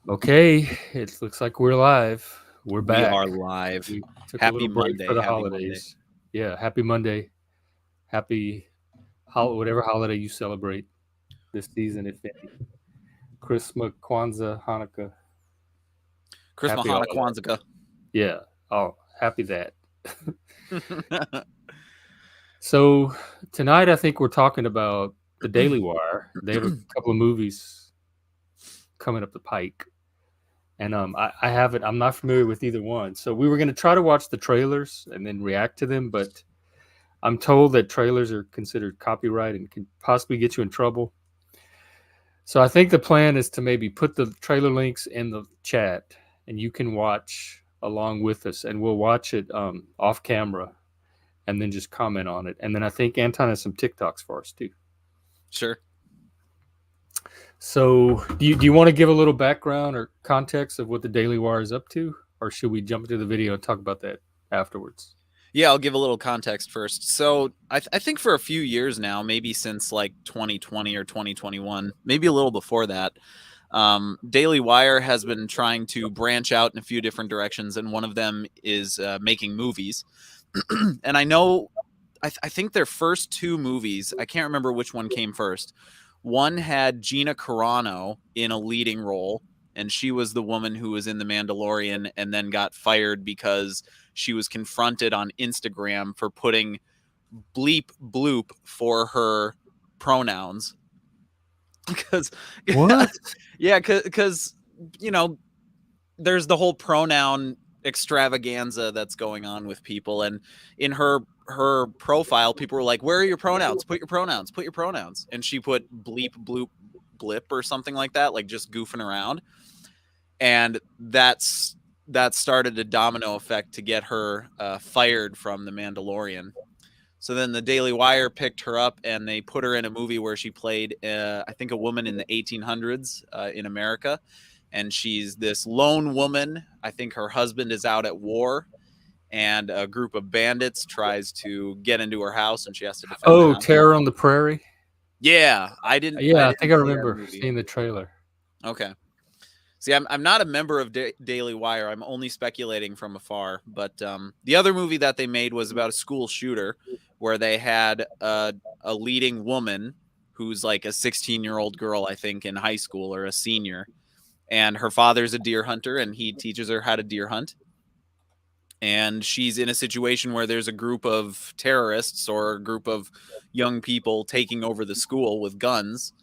Okay, it looks like we're live. We're We back. are live. We took a Happy little break for Monday. the Happy Monday. holidays. Yeah, happy Monday. Happy whatever holiday you celebrate this season, if any. Christmas, Kwanzaa, Hanukkah. Christmas, Happy all Hana, that. Kwanzaa. Yeah. Oh, happy that. So tonight I think we're talking about the Daily Wire. They have a couple of movies coming up the pike. And I haven't I'm not familiar with either one. So we were gonna try to watch the trailers and then react to them, but I'm told that trailers are considered copyright and can possibly get you in trouble. So I think the plan is to maybe put the trailer links in the chat and you can watch along with us and we'll watch it off camera and then just comment on it. And then I think Anton has some TikToks for us too. Sure. So do you want to give a little background or context of what the Daily Wire is up to? Or should we jump into the video and talk about that afterwards? Yeah, I'll give a little context first. So I think for a few years now, maybe since like 2020 or 2021, maybe a little before that, Daily Wire has been trying to branch out in a few different directions, and one of them is making movies. And I know, I think their first two movies, I can't remember which one came first. One had Gina Carano in a leading role, and she was the woman who was in The Mandalorian and then got fired because she was confronted on Instagram for putting bleep bloop for her pronouns. Because, What? yeah, because, you know, there's the whole pronoun extravaganza that's going on with people, and in her profile people were like, where are your pronouns, put your pronouns, put your pronouns, and she put bleep bloop blip or something like that, like just goofing around, and that started a domino effect to get her fired from The Mandalorian. So then the Daily Wire picked her up and they put her in a movie where she played, I think, a woman in the 1800s in America. And she's this lone woman. I think her husband is out at war, and a group of bandits tries to get into her house, and she has to defend the Oh, house. Terror on the Prairie? Yeah, I didn't. I Yeah, I think didn't I see that remember movie. seeing the trailer. Okay. See, I'm not a member of Daily Wire. I'm only speculating from afar. But the other movie that they made was about a school shooter where they had a leading woman who's like a 16-year-old girl, I think, in high school or a senior. And her father's a deer hunter and he teaches her how to deer hunt. And she's in a situation where there's a group of terrorists or a group of young people taking over the school with guns,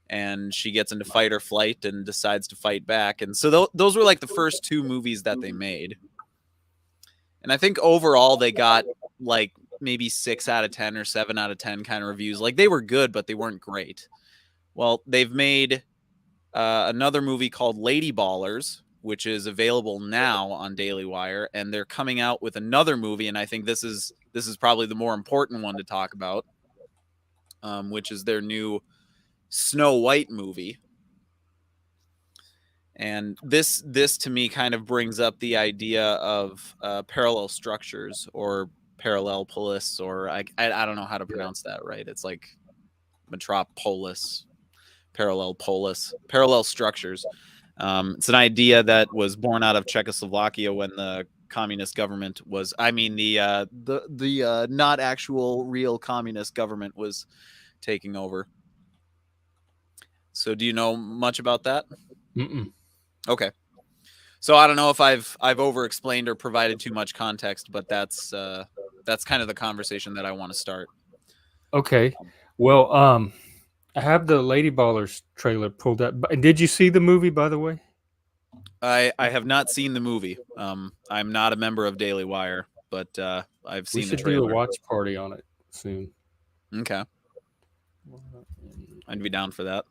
and she gets into fight or flight and decides to fight back. And so those were like the first two movies that they made. And I think overall they got like maybe 6 out of 10 or 7 out of 10 kind of reviews. Like they were good, but they weren't great. Well, they've made another movie called Lady Ballers, which is available now on Daily Wire, and they're coming out with another movie, and I think this is probably the more important one to talk about, which is their new Snow White movie. And this to me kind of brings up the idea of parallel structures or parallel polis, or I don't know how to pronounce that right. It's like metropolis, parallel polis, parallel structures. It's an idea that was born out of Czechoslovakia when the communist government was, I mean, the not actual real communist government was taking over. So do you know much about that? Mm-mm. Okay. So I don't know if I've over explained or provided too much context, but that's kind of the conversation that I want to start. Okay. Well, I have the Lady Ballers trailer pulled up. Did you see the movie, by the way? I have not seen the movie. I'm not a member of Daily Wire, but I've We seen the should do a trailer. watch party on it soon. Okay, I'd be down for that.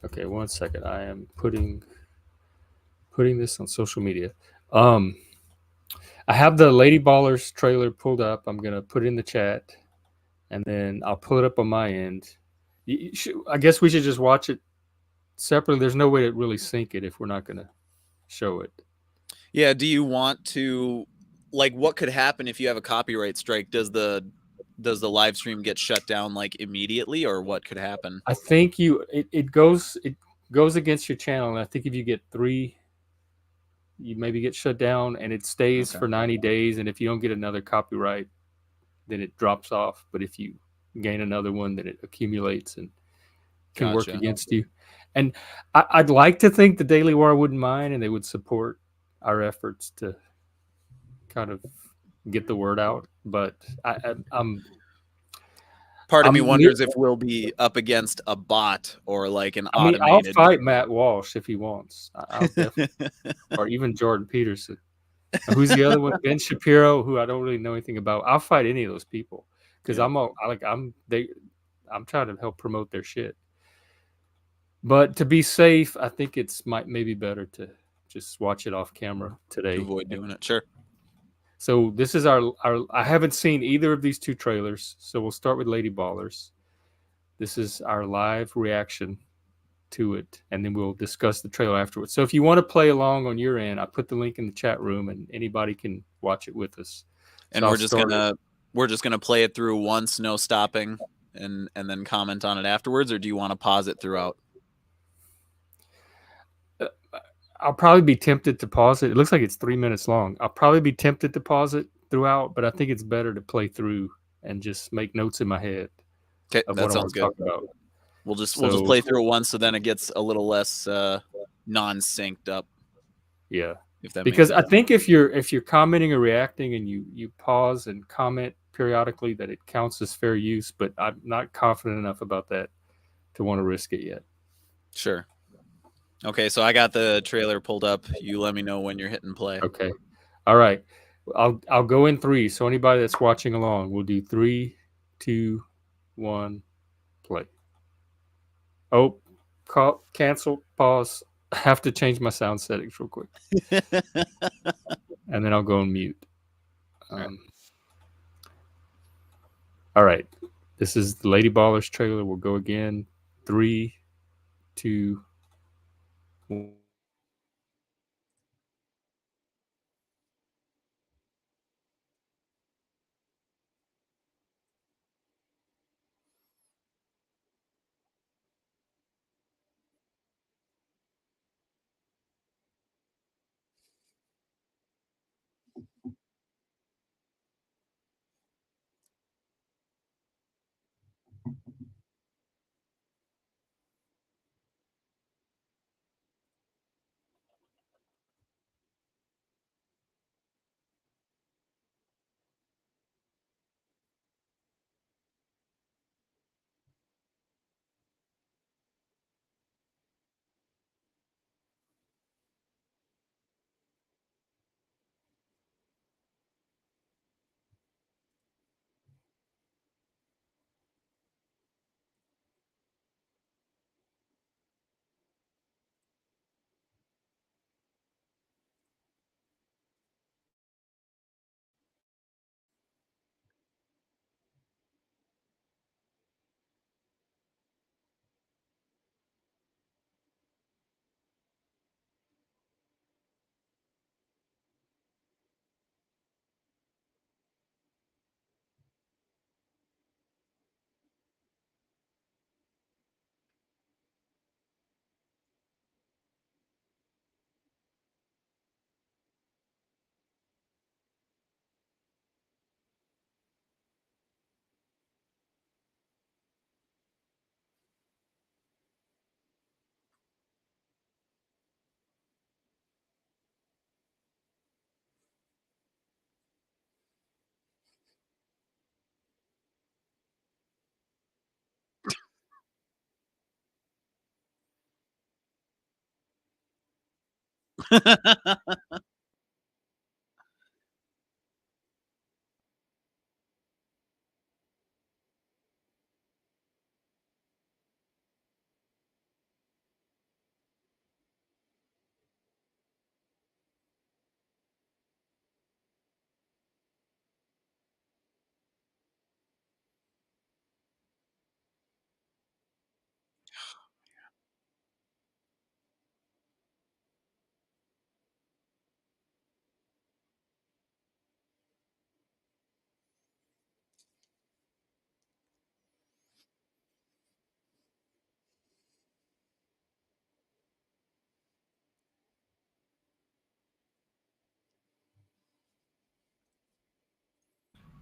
Okay, one second. I am putting this on social media. Um, I have the Lady Ballers trailer pulled up. I'm gonna put it in the chat, and then I'll pull it up on my end. I guess we should just watch it separately. There's no way to really sync it if we're not gonna show it. Yeah. Do you want to, like, what could happen if you have a copyright strike? Does the does the live stream get shut down like immediately, or what could happen? I think it goes against your channel, and I think if you get three, you maybe get shut down, and it stays Okay, for 90 days. And if you don't get another copyright, then it drops off. But if you gain another one, then it accumulates and can work gotcha. against you. And I'd like to think the Daily Wire wouldn't mind and they would support our efforts to kind of get the word out. But Part of me I'm wonders if we'll be up against a bot or like an I mean, I'll automated. fight Matt Walsh if he wants. I'll definitely, or even Jordan Peterson. Who's the other one? Ben Shapiro, who I don't really know anything about. I'll fight any of those people because Yep. I'm trying to help promote their shit. But to be safe, I think it's might maybe better to just watch it off camera today. Avoid doing it. Sure. So this is our I haven't seen either of these two trailers, so we'll start with Lady Ballers. This is our live reaction to it, and then we'll discuss the trailer afterwards. So if you want to play along on your end, I put the link in the chat room, and anybody can watch it with us. So And I'll we're just start it. gonna play it through once, no stopping, and then comment on it afterwards, or do you want to pause it throughout? Uh, I'll probably be tempted to pause it. It looks like it's 3 minutes long. I'll probably be tempted to pause it throughout, but I think it's better to play through and just make notes in my head Okay, of that what I sounds want to good. talk about. We'll just So play through it once, so then it gets a little less non-synced up, yeah, if that makes because I sense. think if you're commenting or reacting and you pause and comment periodically, that it counts as fair use. But I'm not confident enough about that to want to risk it yet. Sure. Okay, so I got the trailer pulled up. You let me know when you're hitting play. Okay, all right. I'll go in three. So anybody that's watching along, we'll do 3, 2, 1, play. Oh, cancel, pause. I have to change my sound settings real quick, and then I'll go on mute. All right. Um, all right, this is the Lady Ballers trailer. We'll go again. 3, 2, 1.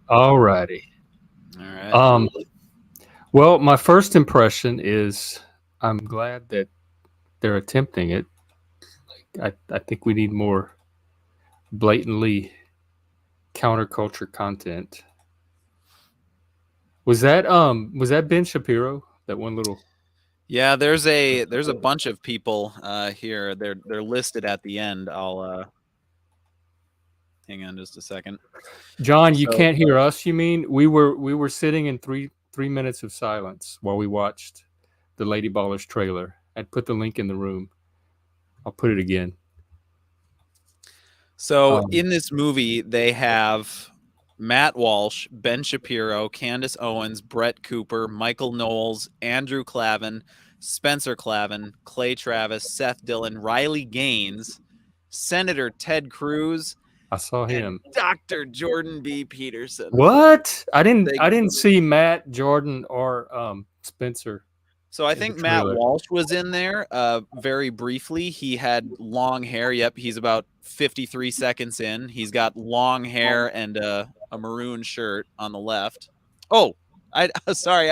All righty. All right. Um, well, my first impression is I'm glad that they're attempting it. I think we need more blatantly counterculture content. Was that Ben Shapiro? That one little Yeah, there's a bunch of people here. They're listed at the end. I'll hang on just a second. John, you So can't hear us, you mean? We were sitting in three minutes of silence while we watched the Lady Ballers trailer. I'd put the link in the room. I'll put it again. So Um, in this movie, they have Matt Walsh, Ben Shapiro, Candace Owens, Brett Cooper, Michael Knowles, Andrew Clavin, Spencer Clavin, Clay Travis, Seth Dillon, Riley Gaines, Senator Ted Cruz, I saw and him. Dr. Jordan B. Peterson. What? I didn't They I didn't see Matt, Jordan, or Spencer So I in the think Matt trailer. Walsh was in there very briefly. He had long hair. Yep, he's about 53 seconds in. He's got long hair and a maroon shirt on the left. Oh, I sorry.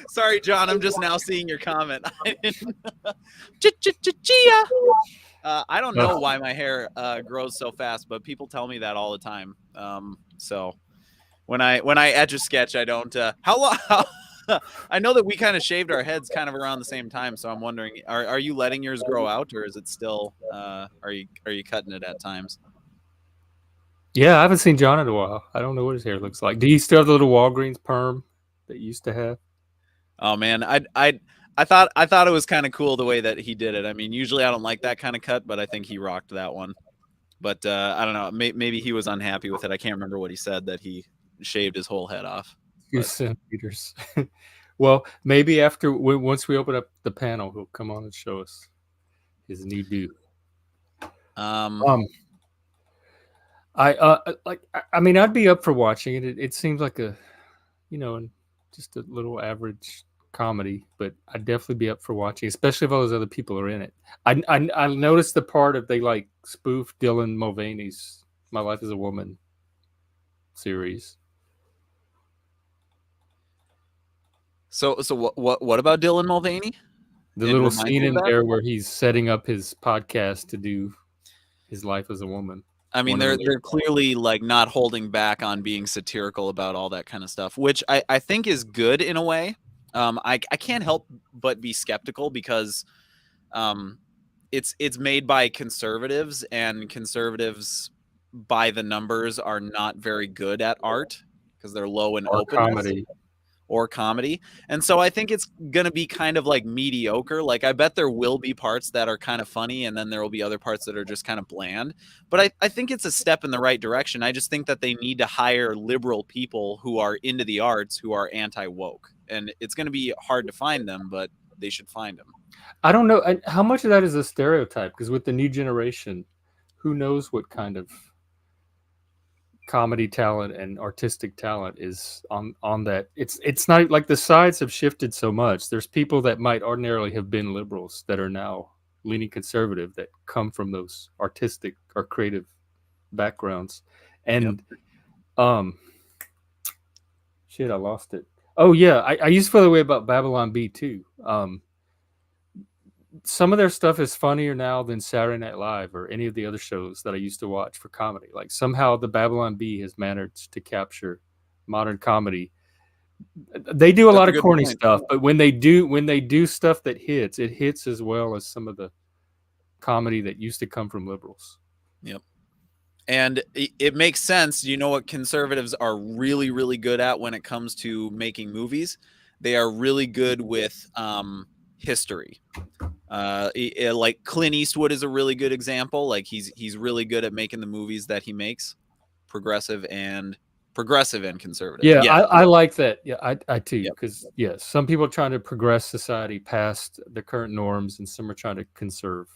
Sorry, John. I'm just now seeing your comment. I didn't. Chia. I don't know why my hair grows so fast, but people tell me that all the time. So when I etch a sketch, I don't. How long? I know that we kind of shaved our heads kind of around the same time, so I'm wondering: are you letting yours grow out, or is it still? Are you cutting it at times? Yeah, I haven't seen John in a while. I don't know what his hair looks like. Do you still have the little Walgreens perm that you used to have? Oh man, I thought it was kind of cool the way that he did it. I mean, usually I don't like that kind of cut, but I think he rocked that one. But I don't know. Maybe he was unhappy with it. I can't remember what he said that he shaved his whole head off. Few But centimeters. Well, maybe once we open up the panel, he'll come on and show us his new do. um, Um, I mean, I'd be up for watching it. It seems like just a little average comedy, but I'd definitely be up for watching, especially if all those other people are in it. I noticed the part of they like spoof Dylan Mulvaney's "My Life as a Woman" series. so what about Dylan Mulvaney? The It little reminds scene you of in that. there where he's setting up his podcast to do his life as a woman. I mean, One of the they're ladies. clearly like not holding back on being satirical about all that kind of stuff, which I think is good in a way. I can't help but be skeptical because um, it's made by conservatives, and conservatives by the numbers are not very good at art because they're low in Or openness comedy. or comedy. And so I think it's going to be kind of like mediocre. Like, I bet there will be parts that are kind of funny, and then there will be other parts that are just kind of bland. But I think it's a step in the right direction. I just think that they need to hire liberal people who are into the arts, who are anti woke. And it's going to be hard to find them, but they should find them. I don't know how much of that is a stereotype because with the new generation, who knows what kind of comedy talent and artistic talent is on that. It's not like the sides have shifted so much. There's people that might ordinarily have been liberals that are now leaning conservative that come from those artistic or creative backgrounds. Yep. And um shit, I lost it. Oh yeah, I used to feel the way about Babylon B too. Some of their stuff is funnier now than Saturday Night Live or any of the other shows that I used to watch for comedy. Like somehow the Babylon Bee has managed to capture modern comedy. They do a That's lot a of good corny point. stuff, but when they do stuff that hits, it hits as well as some of the comedy that used to come from liberals. Yep. And it makes sense. You know what conservatives are really, really good at when it comes to making movies? They are really good with history. Like Clint Eastwood is a really good example. Like he's really good at making the movies that he makes, progressive and conservative. Yeah, Yeah. I like that. Yeah, I too, Yep. because yes, some people are trying to progress society past the current norms, and some are trying to conserve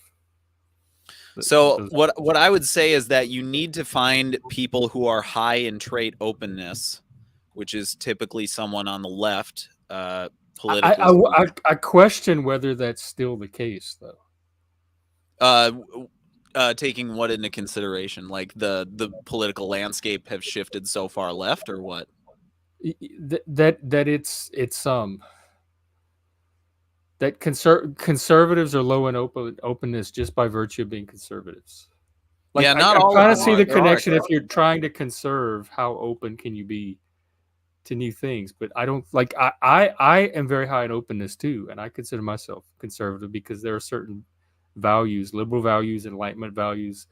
So those. what I would say is that you need to find people who are high in trait openness, which is typically someone on the left, politically speaking. I question whether that's still the case, though. Uh, Taking what into consideration? Like the political landscape have shifted so far left, or what? That it's that conservatives are low in openness just by virtue of being conservatives. Like Yeah, I not all of kind of them see are. the There are connection. If exceptions. you're trying to conserve, how open can you be to new things? But I don't like. I am very high in openness too, and I consider myself conservative because there are certain values, liberal values, enlightenment values,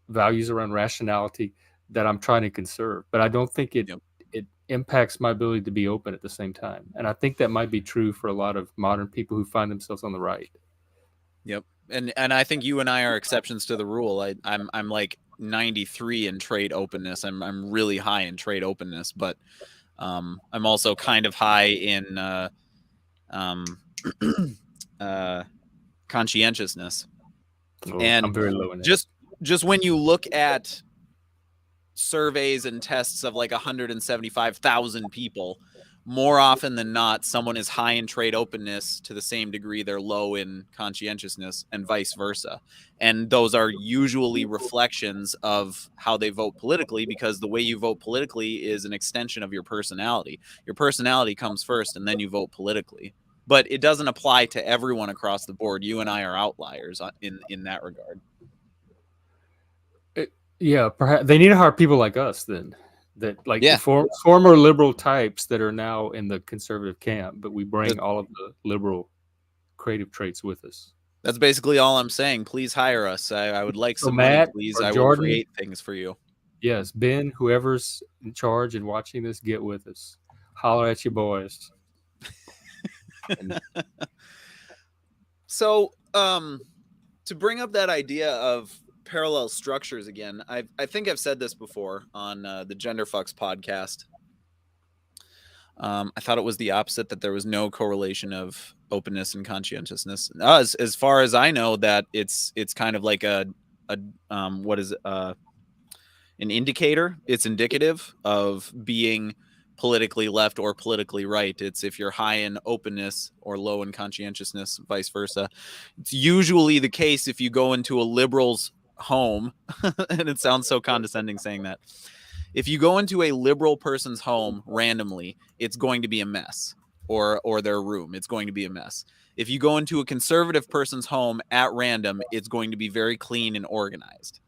values around rationality that I'm trying to conserve. But I don't think Yep. it impacts my ability to be open at the same time. And I think that might be true for a lot of modern people who find themselves on the right. Yep. And I think you and I are exceptions to the rule. I'm like 93 in trade openness. I'm really high in trade openness, but I'm also kind of high in um, uh, conscientiousness. Oh, And I'm very low in that. just just when you look at surveys and tests of like 175,000 people, more often than not, someone is high in trade openness to the same degree they're low in conscientiousness, and vice versa. And those are usually reflections of how they vote politically, because the way you vote politically is an extension of your personality. Your personality comes first, and then you vote politically. But it doesn't apply to everyone across the board. You and I are outliers in that regard. Yeah, perhaps they need to hire people like us then. That like Yeah. former liberal types that are now in the conservative camp, but we That, bring all of the liberal creative traits with us. That's basically all I'm saying. Please hire us. I would like So some money, Matt please. or I will Jordan, create things for you. yes, Ben, whoever's in charge and watching this, get with us. Holler at you boys. And So, to bring up that idea of parallel structures again, I think I've said this before on the Gender Fucks podcast. I thought it was the opposite, that there was no correlation of openness and conscientiousness. As far as I know, that it's kind of like a what is it, an indicator. It's indicative of being politically left or politically right. It's if you're high in openness or low in conscientiousness, vice versa. It's usually the case if you go into a liberal's home, and it sounds so condescending saying that. If you go into a liberal person's home randomly, it's going to be a mess, or their room, it's going to be a mess. If you go into a conservative person's home at random, it's going to be very clean and organized.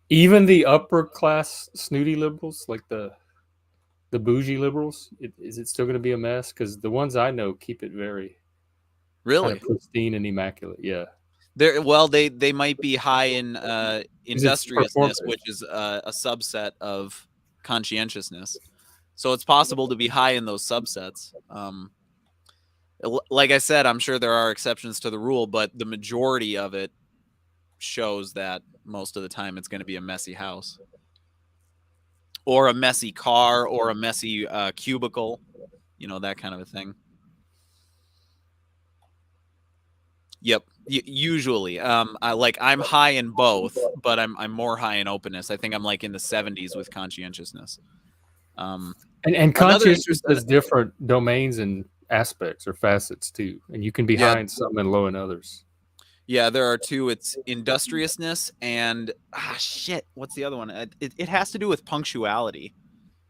even the upper class snooty liberals, like the bougie liberals, is it still going to be a mess? Because the ones I know keep it very kind of Really? pristine and immaculate. Yeah, Well, they might be high in because it's industriousness, performative. which is a subset of conscientiousness. So it's possible to be high in those subsets. Like I said, I'm sure there are exceptions to the rule, but the majority of it shows that most of the time it's going to be a messy house, or a messy car, or a messy cubicle, that kind of a thing. Yep. Usually, I'm high in both, but I'm more high in openness. I think I'm like in the 70s with conscientiousness. And Another conscientiousness interesting, has different domains and aspects or facets too, and you can be yeah, high in some and low in others. yeah. There are two. It's industriousness and shit. What's the other one? It has to do with punctuality,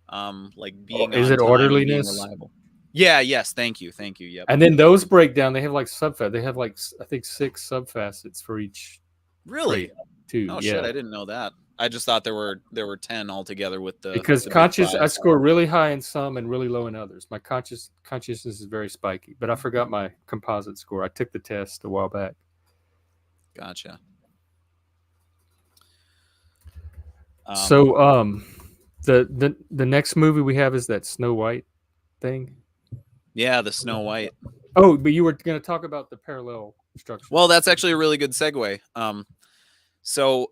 like being Is on it time and being orderliness? reliable. Yeah. Yes. Thank you. Thank you. Yep. And then those break down. They have like subfacet. They have like I think 6 subfacets for each trait Really? too. Oh shit! Yeah, I didn't know that. I just thought there were 10 altogether with because the big conscious, five. I score really high in some and really low in others. My consciousness is very spiky, but I forgot my composite score. I took the test a while back. Gotcha. So, the next movie we have is that Snow White thing. Yeah, the Snow White. Oh, but you were going to talk about the parallel Well, structures. that's actually a really good segue. So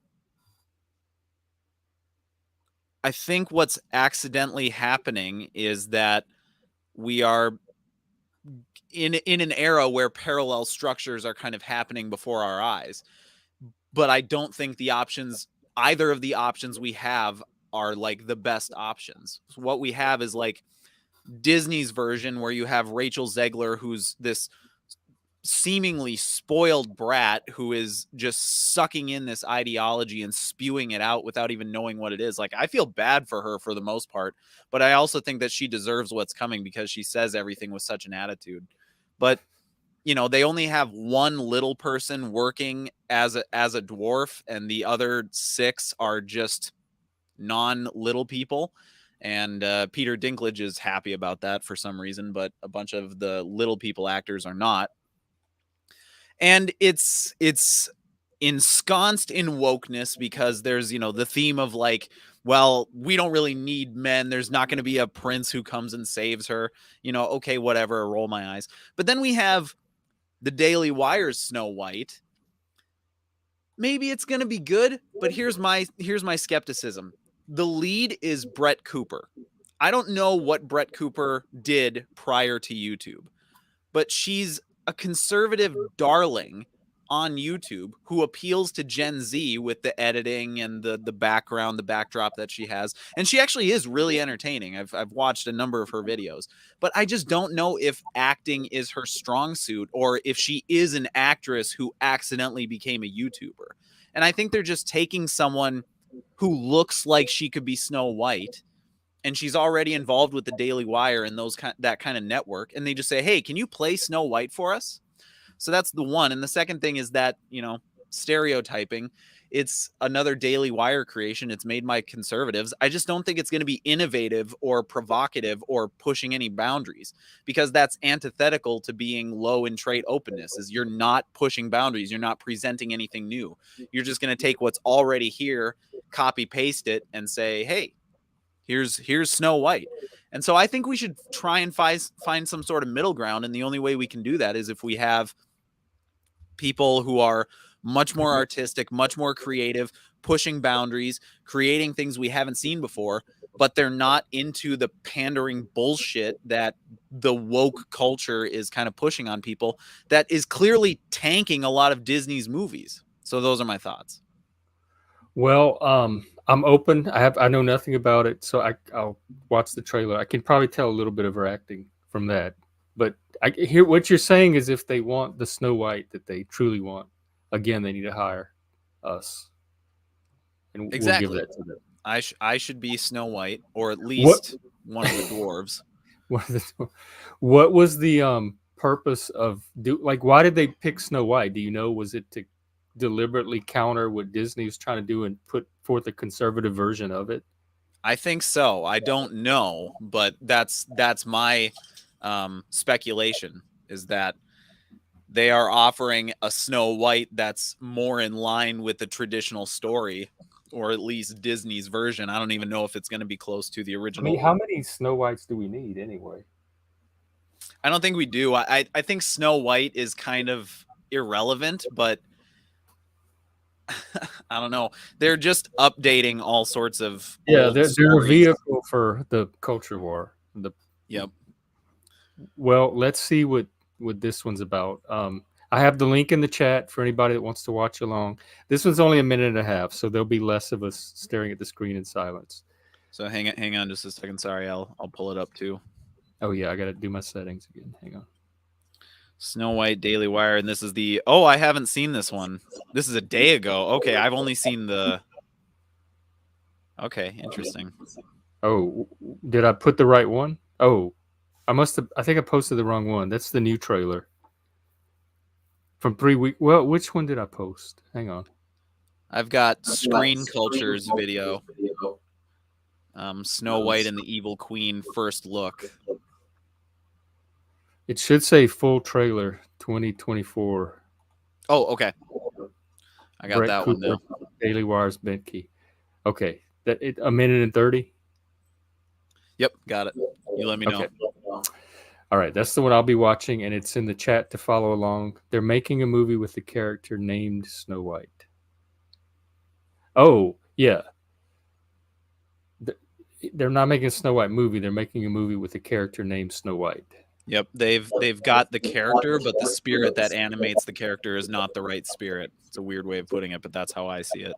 I think what's accidentally happening is that we are in an era where parallel structures are kind of happening before our eyes. But I don't think either of the options we have are like the best options. So what we have is like Disney's version, where you have Rachel Zegler, who's this seemingly spoiled brat who is just sucking in this ideology and spewing it out without even knowing what it is. Like, I feel bad for her for the most part, but I also think that she deserves what's coming because she says everything with such an attitude. But they only have one little person working as a dwarf, and the other 6 are just non-little people. And Peter Dinklage is happy about that for some reason, but a bunch of the little people actors are not. And it's ensconced in wokeness because there's the theme of like, well, we don't really need men, there's not going to be a prince who comes and saves her, okay, whatever, roll my eyes. But then we have the Daily Wire's Snow White. Maybe it's going to be good, but here's my skepticism. The lead is Brett Cooper. I don't know what Brett Cooper did prior to YouTube, but she's a conservative darling on YouTube who appeals to Gen Z with the editing and the background, the backdrop that she has. And she actually is really entertaining. I've watched a number of her videos, but I just don't know if acting is her strong suit or if she is an actress who accidentally became a YouTuber. And I think they're just taking someone who looks like she could be Snow White, and she's already involved with the Daily Wire and that kind of network, and they just say, hey, can you play Snow White for us? So that's the one. And the second thing is that, stereotyping. It's another Daily Wire creation. It's made by conservatives. I just don't think it's going to be innovative or provocative or pushing any boundaries, because that's antithetical to being low in trait openness. Is you're not pushing boundaries. You're not presenting anything new. You're just going to take what's already here, copy paste it, and say, hey, here's Snow White. And so I think we should try and find some sort of middle ground. And the only way we can do that is if we have people who are much more artistic, much more creative, pushing boundaries, creating things we haven't seen before, but they're not into the pandering bullshit that the woke culture is kind of pushing on people, that is clearly tanking a lot of Disney's movies. So those are my thoughts. Well, I'm open. I know nothing about it, so I'll watch the trailer. I can probably tell a little bit of her acting from that. But I hear what you're saying is if they want the Snow White that they truly want, again, they need to hire us, and we'll give Exactly. that to them. I should be Snow White, or at least one of the dwarves. What was the purpose of why did they pick Snow White? Do you know? Was it to deliberately counter what Disney was trying to do and put forth a conservative version of it? I think so. I don't know, but that's my speculation, is that they are offering a Snow White that's more in line with the traditional story, or at least Disney's version. I don't even know if it's going to be close to the I original. mean, how many Snow Whites do we need anyway? I don't think we do. I think Snow White is kind of irrelevant, but I don't know. They're just updating all sorts of old They're a stories. vehicle for the culture war. Yep. Well, let's see what this one's about. I have the link in the chat for anybody that wants to watch along. This one's only a minute and a half, so there'll be less of us staring at the screen in silence. So hang on just a second. Sorry, I'll pull it up too. Oh yeah, I got to do my settings again. Hang on. Snow White Daily Wire, and this is the I haven't seen this one. This is a day ago. Okay, I've only seen the. Okay, interesting. Oh, did I put the right one? Oh, I think I posted the wrong one. That's the new trailer from 3 weeks. Well, which one did I post? Hang on. I've got Screen Culture's video. Snow White and the Evil Queen first look. It should say full trailer 2024. Oh, okay. I got Brett that Cooper, one now. Daily Wire's Benke. Okay, a minute and 30. Yep, got it. You let me know. Okay. All right, that's the one I'll be watching, and it's in the chat to follow along. They're making a movie with a character named Snow White. Oh, yeah. They're not making a Snow White movie. They're making a movie with a character named Snow White. Yep, they've got the character, but the spirit that animates the character is not the right spirit. It's a weird way of putting it, but that's how I see it.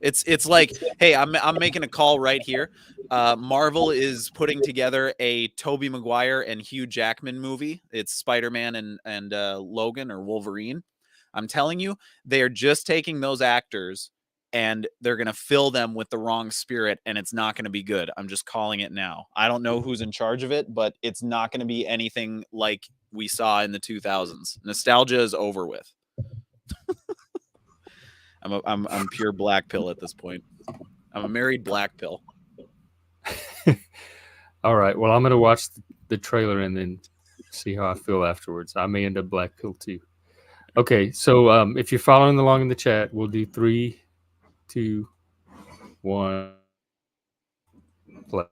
It's like, hey, I'm making a call right here. Marvel is putting together a Tobey Maguire and Hugh Jackman movie. It's Spider-Man and Logan or Wolverine. I'm telling you, they are just taking those actors and they're going to fill them with the wrong spirit, and it's not going to be good. I'm just calling it now. I don't know who's in charge of it, but it's not going to be anything like we saw in the 2000s. Nostalgia is over with. I'm pure black pill at this point. I'm a married black pill. All right. Well, I'm gonna watch the trailer and then see how I feel afterwards. I may end up black pill too. Okay. So if you're following along in the chat, we'll do 3, 2, 1. Play.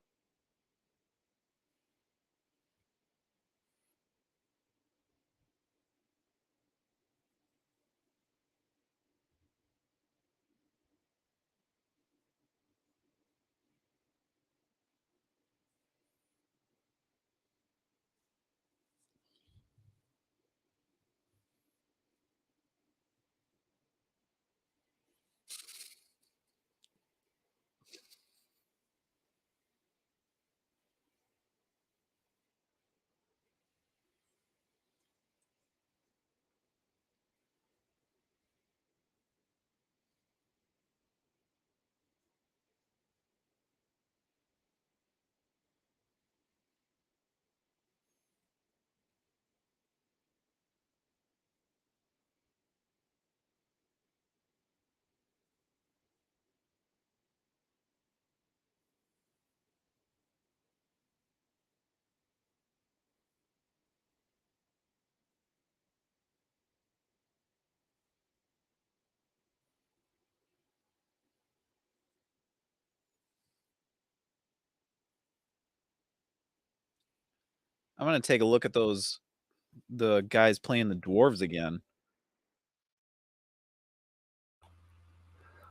I'm gonna take a look at the guys playing the dwarves again.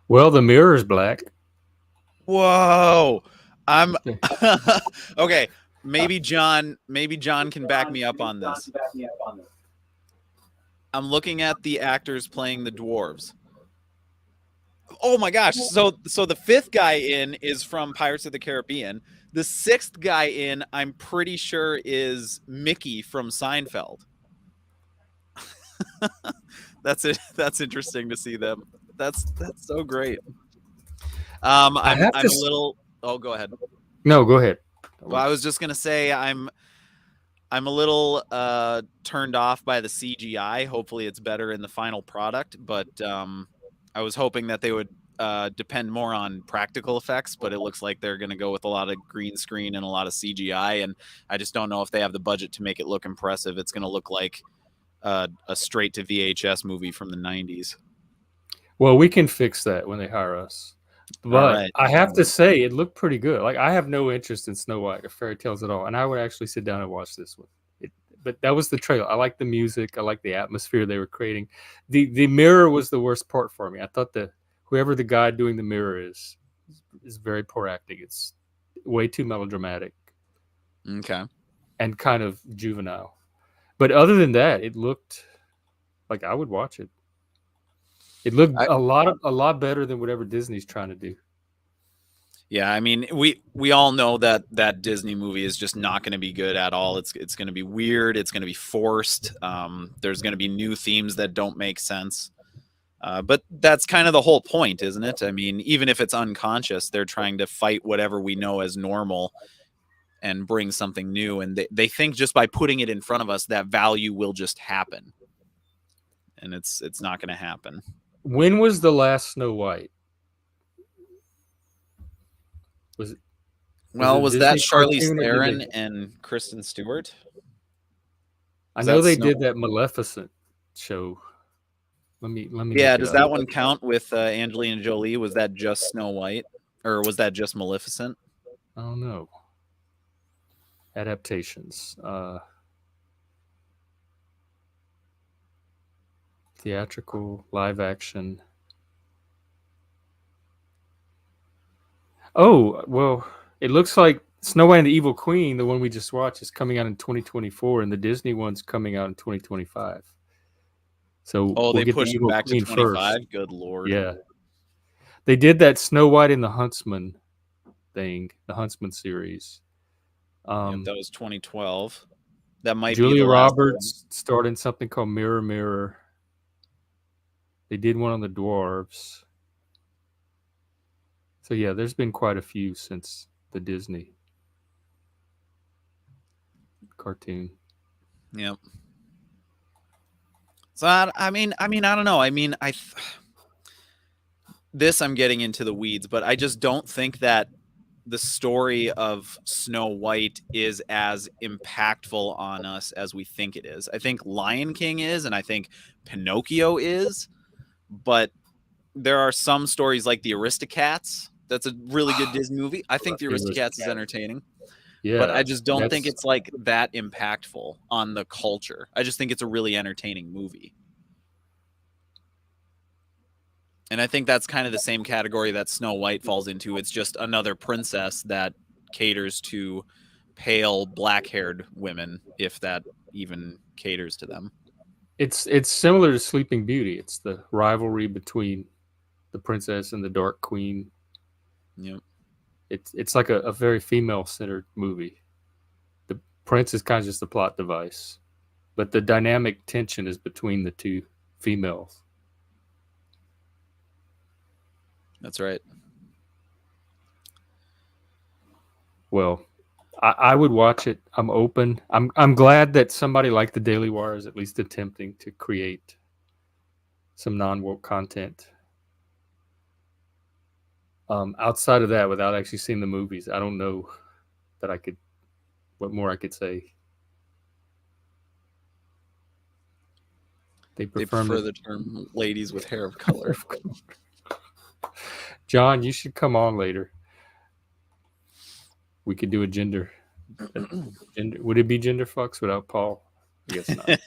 Well, the mirror is black. Whoa. I'm okay. Maybe John can back me up on this. I'm looking at the actors playing the dwarves. Oh my gosh. So the fifth guy in is from Pirates of the Caribbean. The sixth guy in, I'm pretty sure, is Mickey from Seinfeld. That's it. That's interesting to see them. That's so great. I'm a little. Oh, go ahead. No, go ahead. Well, I was just gonna say I'm a little turned off by the CGI. Hopefully, it's better in the final product. But I was hoping that they would depend more on practical effects. But it looks like they're going to go with a lot of green screen and a lot of CGI. And I just don't know if they have the budget to make it look impressive. It's going to look like a straight to VHS movie from the 90s. Well, we can fix that when they hire us. But right. I have to say, it looked pretty good. Like, I have no interest in Snow White or fairy tales at all, and I would actually sit down and watch this one. But that was the trailer. I like the music. I like the atmosphere they were creating. The mirror was the worst part for me. I thought that whoever the guy doing the mirror is very poor acting. It's way too melodramatic. Okay. And kind of juvenile. But other than that, it looked like I would watch it. It looked a lot better than whatever Disney's trying to do. Yeah, I mean, we all know that Disney movie is just not going to be good at all. It's going to be weird. It's going to be forced. There's going to be new themes that don't make sense. But that's kind of the whole point, isn't it? I mean, even if it's unconscious, they're trying to fight whatever we know as normal and bring something new. And they think just by putting it in front of us, that value will just happen. And it's not going to happen. When was the last Snow White? Was that Charlize Theron and Kristen Stewart? I know they did that Maleficent show. Let me. Yeah, does that one count with Angelina Jolie? Was that just Snow White, or was that just Maleficent? I don't know. Adaptations. Theatrical, live action. Oh, well, it looks like Snow White and the Evil Queen, the one we just watched, is coming out in 2024, and the Disney one's coming out in 2025. So they pushed it back to 25. Good Lord. Yeah. They did that Snow White and the Huntsman thing, the Huntsman series. Yep, that was 2012. That might be Julia the last one. Roberts starred in something called Mirror Mirror. They did one on the dwarves. So yeah, there's been quite a few since the Disney cartoon. Yep. So I don't know. I mean, this I'm getting into the weeds, but I just don't think that the story of Snow White is as impactful on us as we think it is. I think Lion King is, and I think Pinocchio is, but there are some stories like the Aristocats. That's a really good Disney movie. I think the Aristocats is entertaining, but I Yeah, just don't think that's it's like that impactful on the culture. I just think it's a really entertaining movie. And I think that's kind of the same category that Snow White falls into. It's just another princess that caters to pale black-haired women, if that even caters to them. it's similar to Sleeping Beauty. It's the rivalry between the princess and the Dark Queen. Yep. It's like a very female centered movie. The prince is kind of just a plot device, but the dynamic tension is between the two females. That's right. Well, I would watch it. I'm open. I'm glad that somebody like the Daily Wire is at least attempting to create some non woke content. Outside of that, without actually seeing the movies, I don't know that I could. What more I could say? They They prefer prefer me. the term ladies with hair of color. John, you should come on later. We could do a gender. Would it be gender fucks without Paul? I guess not.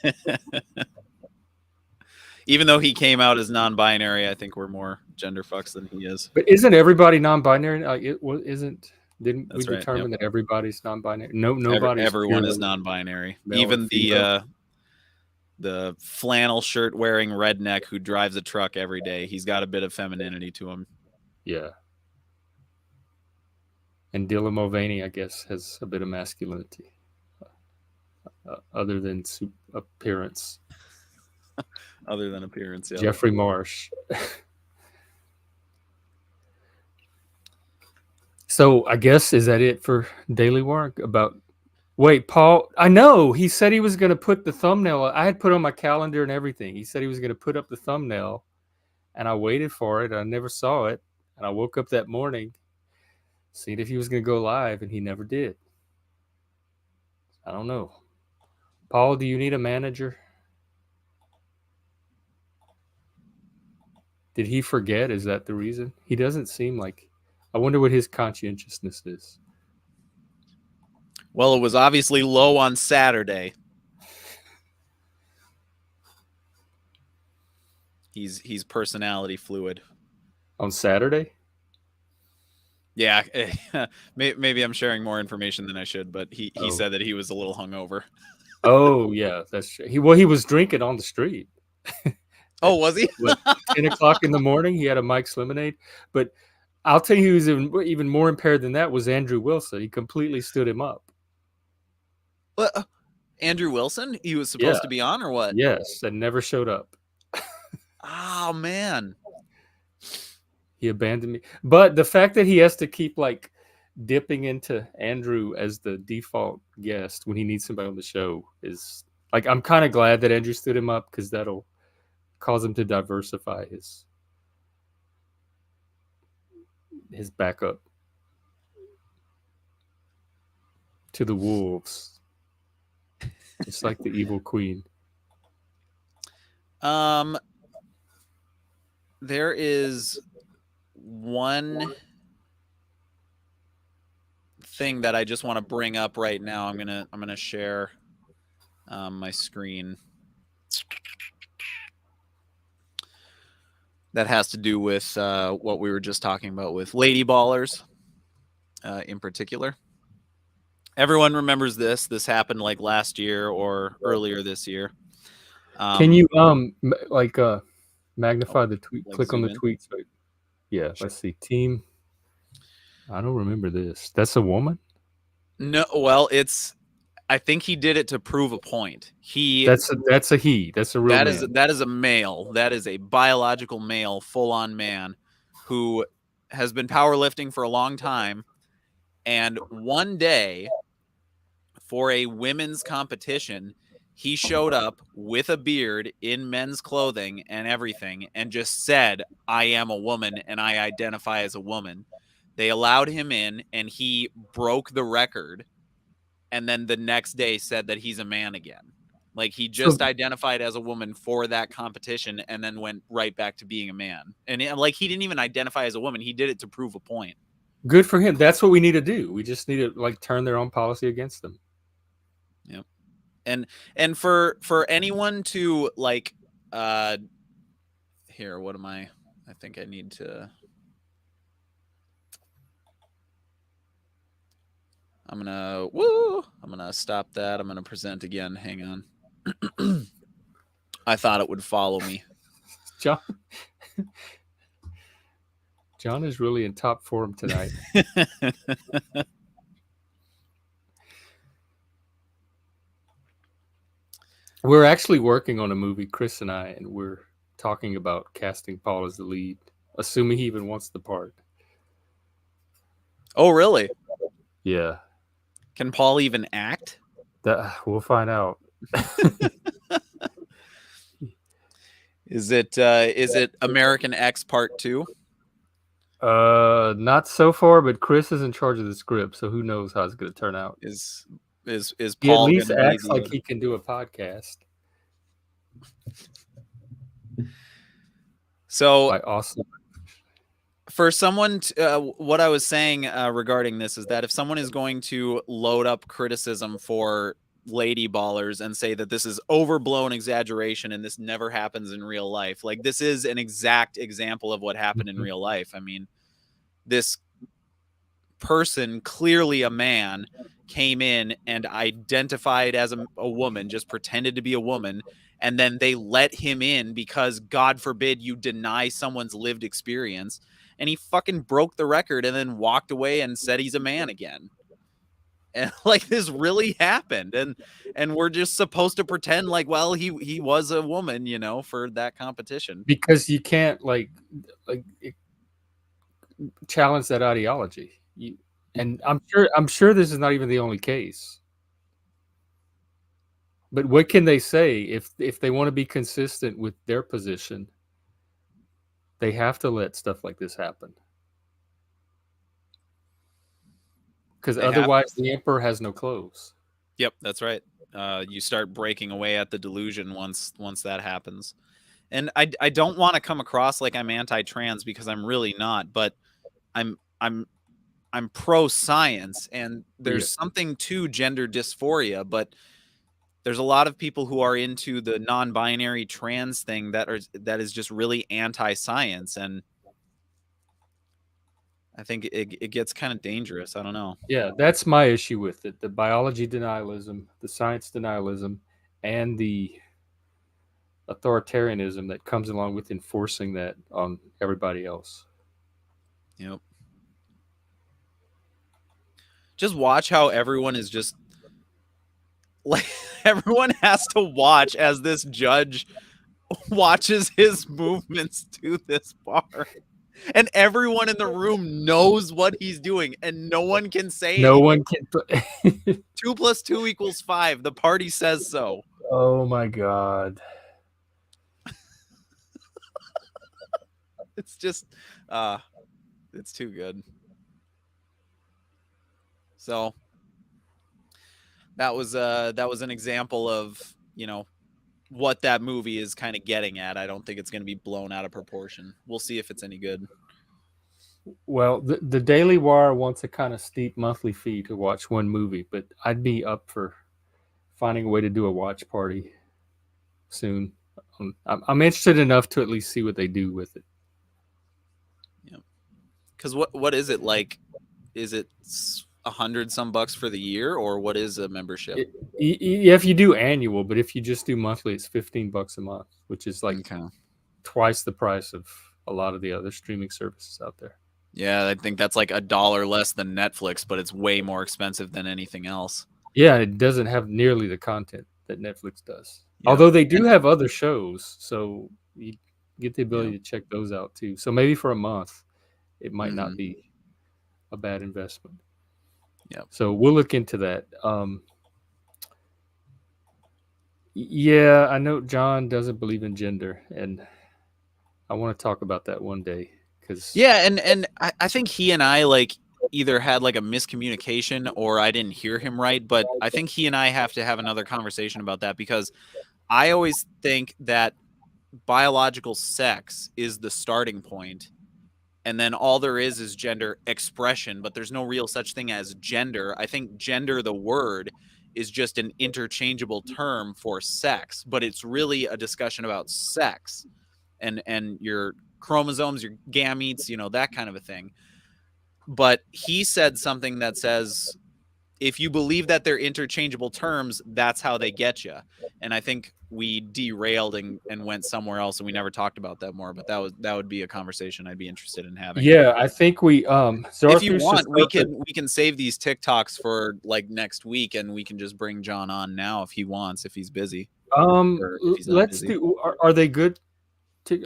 Even though he came out as non-binary, I think we're more gender fucks than he is. But isn't everybody non-binary? Isn't? Didn't That's we right. determine Yep. that everybody's non-binary? No, nobody's Everyone is purely non-binary. male or Even female. the flannel shirt wearing redneck who drives a truck every day, he's got a bit of femininity to him. Yeah. And Dylan Mulvaney, I guess, has a bit of masculinity, other than appearance. Other than appearance, yeah. Jeffrey Marsh. So I guess is that it for Daily Work about? Wait, Paul. I know he said he was going to put the thumbnail. I had put on my calendar and everything. He said he was going to put up the thumbnail, and I waited for it. I never saw it, and I woke up that morning, seeing if he was going to go live, and he never did. I don't know. Paul, do you need a manager? Did he forget? Is that the reason? He doesn't seem like. I wonder what his conscientiousness is. Well, it was obviously low on Saturday. He's personality fluid. On Saturday? Yeah, maybe I'm sharing more information than I should, but he said that he was a little hungover. Oh yeah, that's true. He was drinking on the street. Oh, was he? 10 o'clock in the morning, he had a Mike's Lemonade. But I'll tell you who's even more impaired than that was Andrew Wilson. He completely stood him up. Andrew Wilson? He was supposed to be on, or what? Yes, and never showed up. Oh, man. He abandoned me. But the fact that he has to keep like dipping into Andrew as the default guest when he needs somebody on the show is like, I'm kind of glad that Andrew stood him up because that'll cause him to diversify his backup to the wolves. It's like the evil queen. There is one thing that I just want to bring up right now. I'm gonna share my screen. That has to do with what we were just talking about with lady ballers, in particular. Everyone remembers this. This happened like last year or earlier this year. Can you magnify the tweet? Like click on the in? tweet. So Yeah, let's see. Team. I don't remember this. That's a woman. No, well, it's. I think he did it to prove a point. That's a he. That's a real man. That is a male. That is a biological male, full on man, who has been powerlifting for a long time. And one day, for a women's competition, he showed up with a beard in men's clothing and everything, and just said, "I am a woman and I identify as a woman." They allowed him in, and he broke the record. And then the next day said that he's a man again. Like, he So just identified as a woman for that competition and then went right back to being a man. And like, he didn't even identify as a woman. He did it to prove a point. good for him. That's what we need to do. We just need to like turn their own policy against them. Yep. And for anyone to like here, what am I think I need to I'm gonna stop that. I'm gonna present again. Hang on. I thought it would follow me. John. John is really in top form tonight. We're actually working on a movie, Chris and I, and we're talking about casting Paul as the lead, assuming he even wants the part. Oh, really? Yeah, Can Paul even act? that we'll find out. Is it American X Part 2? Not so far, but Chris is in charge of the script, so who knows how it's going to turn out. Is He at Paul least gonna be acts like he can do a podcast. So By Austin. for someone what I was saying regarding this is that if someone is going to load up criticism for lady ballers and say that this is overblown exaggeration and this never happens in real life, like, this is an exact example of what happened in real life. I mean, this person, clearly a man, came in and identified as a woman, just pretended to be a woman, and then they let him in because, God forbid, you deny someone's lived experience, and he fucking broke the record and then walked away and said he's a man again. And like, this really happened, and we're just supposed to pretend like, well, he was a woman, you know, for that competition. Because you can't like challenge that ideology. And I'm sure this is not even the only case. But what can they say if they want to be consistent with their position? They have to let stuff like this happen. Because otherwise the emperor has no clothes. Yep, that's right. You start breaking away at the delusion once that happens. And I don't want to come across like I'm anti-trans, because I'm really not, but I'm pro science, and there's something to gender dysphoria, but there's a lot of people who are into the non-binary trans thing that is just really anti-science, and I think it gets kind of dangerous. I don't know. Yeah, that's my issue with it. The biology denialism, the science denialism, and the authoritarianism that comes along with enforcing that on everybody else. Yep. Just watch how everyone is just like, everyone has to watch as this judge watches his movements to this bar. And everyone in the room knows what he's doing, and no one can say no anything. one can. 2 + 2 = 5. The party says so. Oh my God. It's just, it's too good. So that was an example of, you know, what that movie is kind of getting at. I don't think it's going to be blown out of proportion. We'll see if it's any good. Well, the Daily Wire wants a kind of steep monthly fee to watch one movie, but I'd be up for finding a way to do a watch party soon. I'm interested enough to at least see what they do with it. Yeah. Because what is it like? Is it $100 bucks for the year, or what is a membership? If you do annual, but if you just do monthly, it's $15 a month, which is like twice the price of a lot of the other streaming services out there. Yeah, I think that's like $1 less than Netflix, but it's way more expensive than anything else. Yeah, it doesn't have nearly the content that Netflix does. Yep. Although they do And have other shows, so you get the ability Yep. to check those out too. So maybe for a month, it might not Mhm. be a bad investment. Yep. So we'll look into that. Yeah, I know John doesn't believe in gender, and I want to talk about that one day because Yeah, and I think he and I like either had like a miscommunication or I didn't hear him right, but I think he and I have to have another conversation about that because I always think that biological sex is the starting point, and then all there is gender expression, but there's no real such thing as gender. I think gender, the word, is just an interchangeable term for sex, but it's really a discussion about sex and your chromosomes, your gametes, that kind of a thing. But he said something that says, if you believe that they're interchangeable terms, that's how they get you. And I think we derailed and went somewhere else, and we never talked about that more. But that would be a conversation I'd be interested in having. yeah, I think we If you Zarathustra want, we set up can save these TikToks for like next week, and we can just bring John on now if he wants, if he's busy or if he's not let's busy. do. Are they good?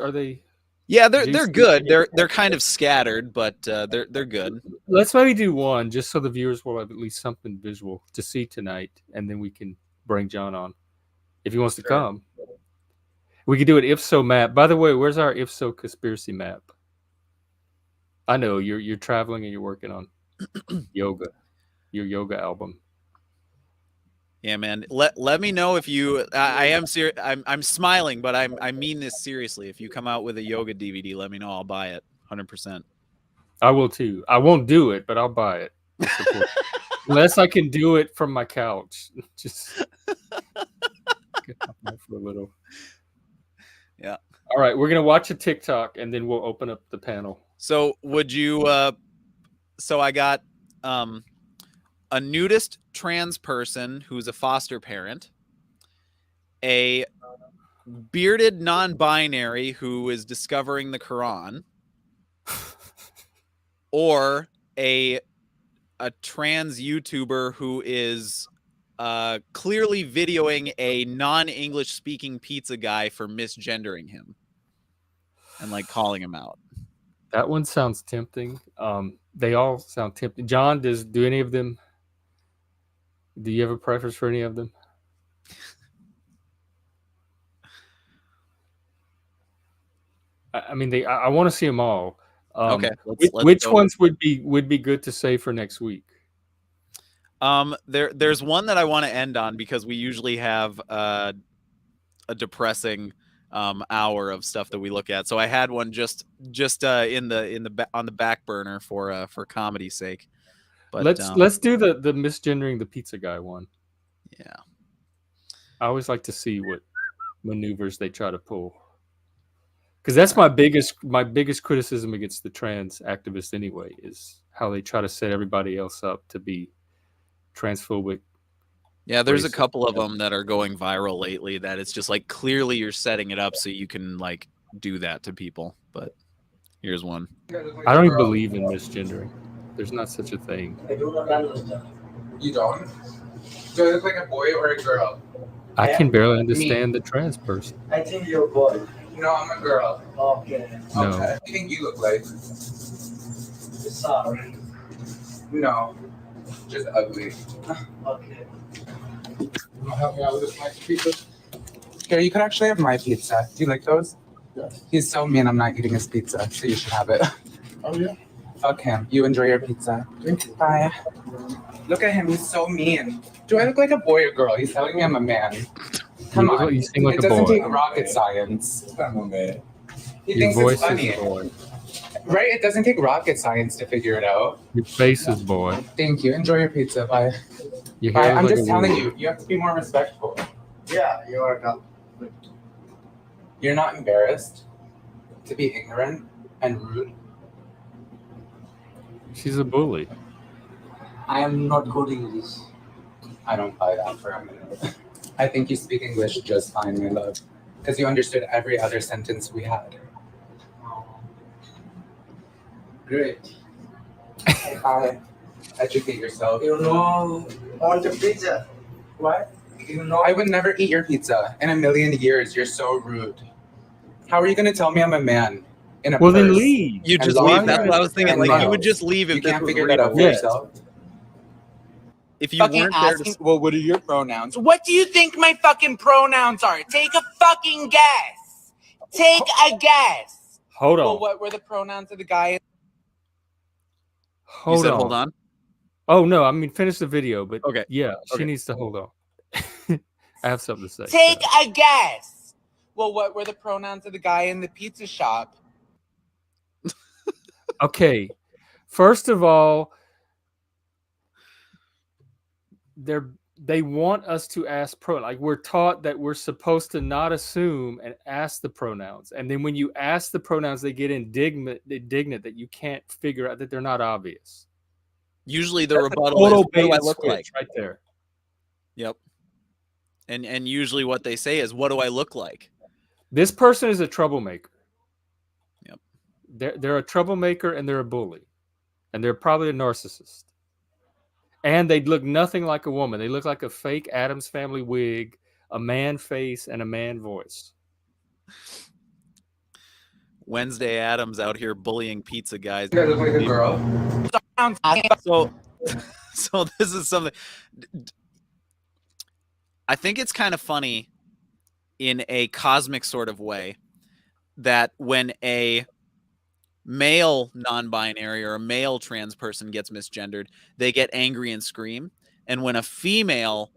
Are they? Yeah, they're juicy? good. They're kind of scattered, but they're good. Let's maybe do one just so the viewers will have at least something visual to see tonight, and then we can bring John on if he wants to Sure. come. We could do an if so map. By the way, where's our if so conspiracy map? I know you're traveling and you're working on yoga, your yoga album. Yeah, man. Let me know if you. I am serious. I'm smiling, but I mean this seriously. If you come out with a yoga DVD, let me know. I'll buy it. 100%. I will too. I won't do it, but I'll buy it. Unless I can do it from my couch. Just get up for a little. Yeah. All right, we're gonna watch a TikTok and then we'll open up the panel. So would you? So I got a nudist trans person who's a foster parent, a bearded non-binary who is discovering the Quran, or a trans YouTuber who is clearly videoing a non-English speaking pizza guy for misgendering him and like calling him out. That one sounds tempting. They all sound tempting. John, do any of them? Do you have a preference for any of them? I mean, I want to see them all. Okay, which go. ones would be good to say for next week? There's one that I want to end on because we usually have a depressing hour of stuff that we look at. So I had one just on the back burner for comedy's sake. But let's do the misgendering the pizza guy one. Yeah, I always like to see what maneuvers they try to pull. Because that's my biggest criticism against the trans activists anyway, is how they try to set everybody else up to be transphobic. Yeah, there's a couple of them that are going viral lately that it's just like clearly you're setting it up so you can like do that to people. But here's one. I don't even believe in misgendering. There's not such a thing. You don't? Do I look like a boy or a girl? I can barely understand the trans person. I think you're a boy. No, I'm a girl. Okay. No. Okay. What do you think you look like? Sorry. No. Just ugly. Okay. Help me out with this nice pizza. Here, you could actually have my pizza. Do you like those? Yes. He's so mean I'm not eating his pizza, so you should have it. Oh, yeah? Fuck him. You enjoy your pizza. Thank you. Bye. Look at him. He's so mean. Do I look like a boy or girl? He's telling me I'm a man. Come on. You seem like It a doesn't boy. take rocket science. He Your thinks voice it's funny. is boy. Right? It doesn't take rocket science to figure it out. Your face is boy. Thank you. Enjoy your pizza. Bye. Your Bye. hair is I'm like just a telling woman. you, you have to be more respectful. Yeah, you are not. You're not embarrassed to be ignorant and rude. She's a bully. I am not good English. I don't buy that for a minute. I think you speak English just fine, my love. Because you understood every other sentence we had. Great. Hi. Educate yourself. You know, want a pizza? What? You know, I would never eat your pizza. In a million years, you're so rude. How are you going to tell me I'm a man? In a Well, then purse. leave. You And just long leave. That's hair what I was thinking. and Like, you would nails. just leave if You this can't was figure that out for real. Yeah. yourself. If you Fucking weren't there asking, to, well, what are your pronouns? What do you think my fucking pronouns are? Take a fucking guess. Take a guess. Hold Well, on. what were the pronouns of the guy? you Hold said, on. hold on. Oh no, I mean finish the video, but Okay. yeah, she Okay. needs to hold on. I have something to say. Take a guess. Well, what were the pronouns of the guy in the pizza shop? Okay. First of all, they want us to ask like we're taught that we're supposed to not assume and ask the pronouns. And then when you ask the pronouns, they get indignant that you can't figure out that they're not obvious. Usually the That's a rebuttal total is, what bait do I and look switch like? right there. Yep. And usually what they say is, what do I look like? This person is a troublemaker. Yep. They're a troublemaker and they're a bully. And they're probably a narcissist. And they look nothing like a woman. They look like a fake Addams Family wig, a man face, and a man voice. Wednesday Adams out here bullying pizza guys. You look like a girl. So this is something. I think it's kind of funny in a cosmic sort of way that when a male non-binary or a male trans person gets misgendered, they get angry and scream. And when a female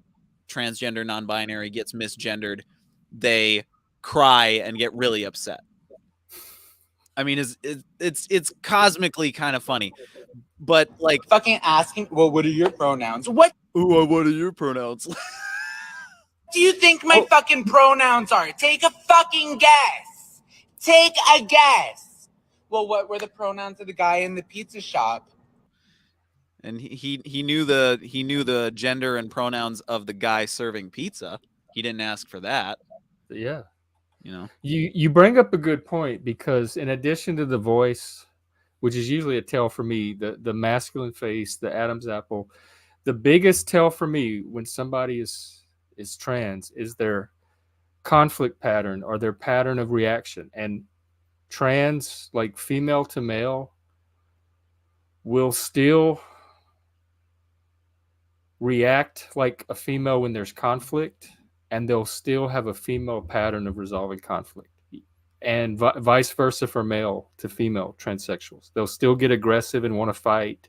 transgender non-binary gets misgendered, they cry and get really upset. I mean, it's cosmically kind of funny, but like Fucking asking, well, what are your pronouns? What ooh, what are your pronouns? do you think my fucking pronouns are? Take a fucking guess. Take a guess. Well, what were the pronouns of the guy in the pizza shop? And he knew the gender and pronouns of the guy serving pizza. He didn't ask for that. Yeah. You know. You bring up a good point because in addition to the voice, which is usually a tell for me, the masculine face, the Adam's apple, the biggest tell for me when somebody is trans is their conflict pattern or their pattern of reaction. And trans, like female to male, will still react like a female when there's conflict, and they'll still have a female pattern of resolving conflict. And vice versa for male to female transsexuals. They'll still get aggressive and want to fight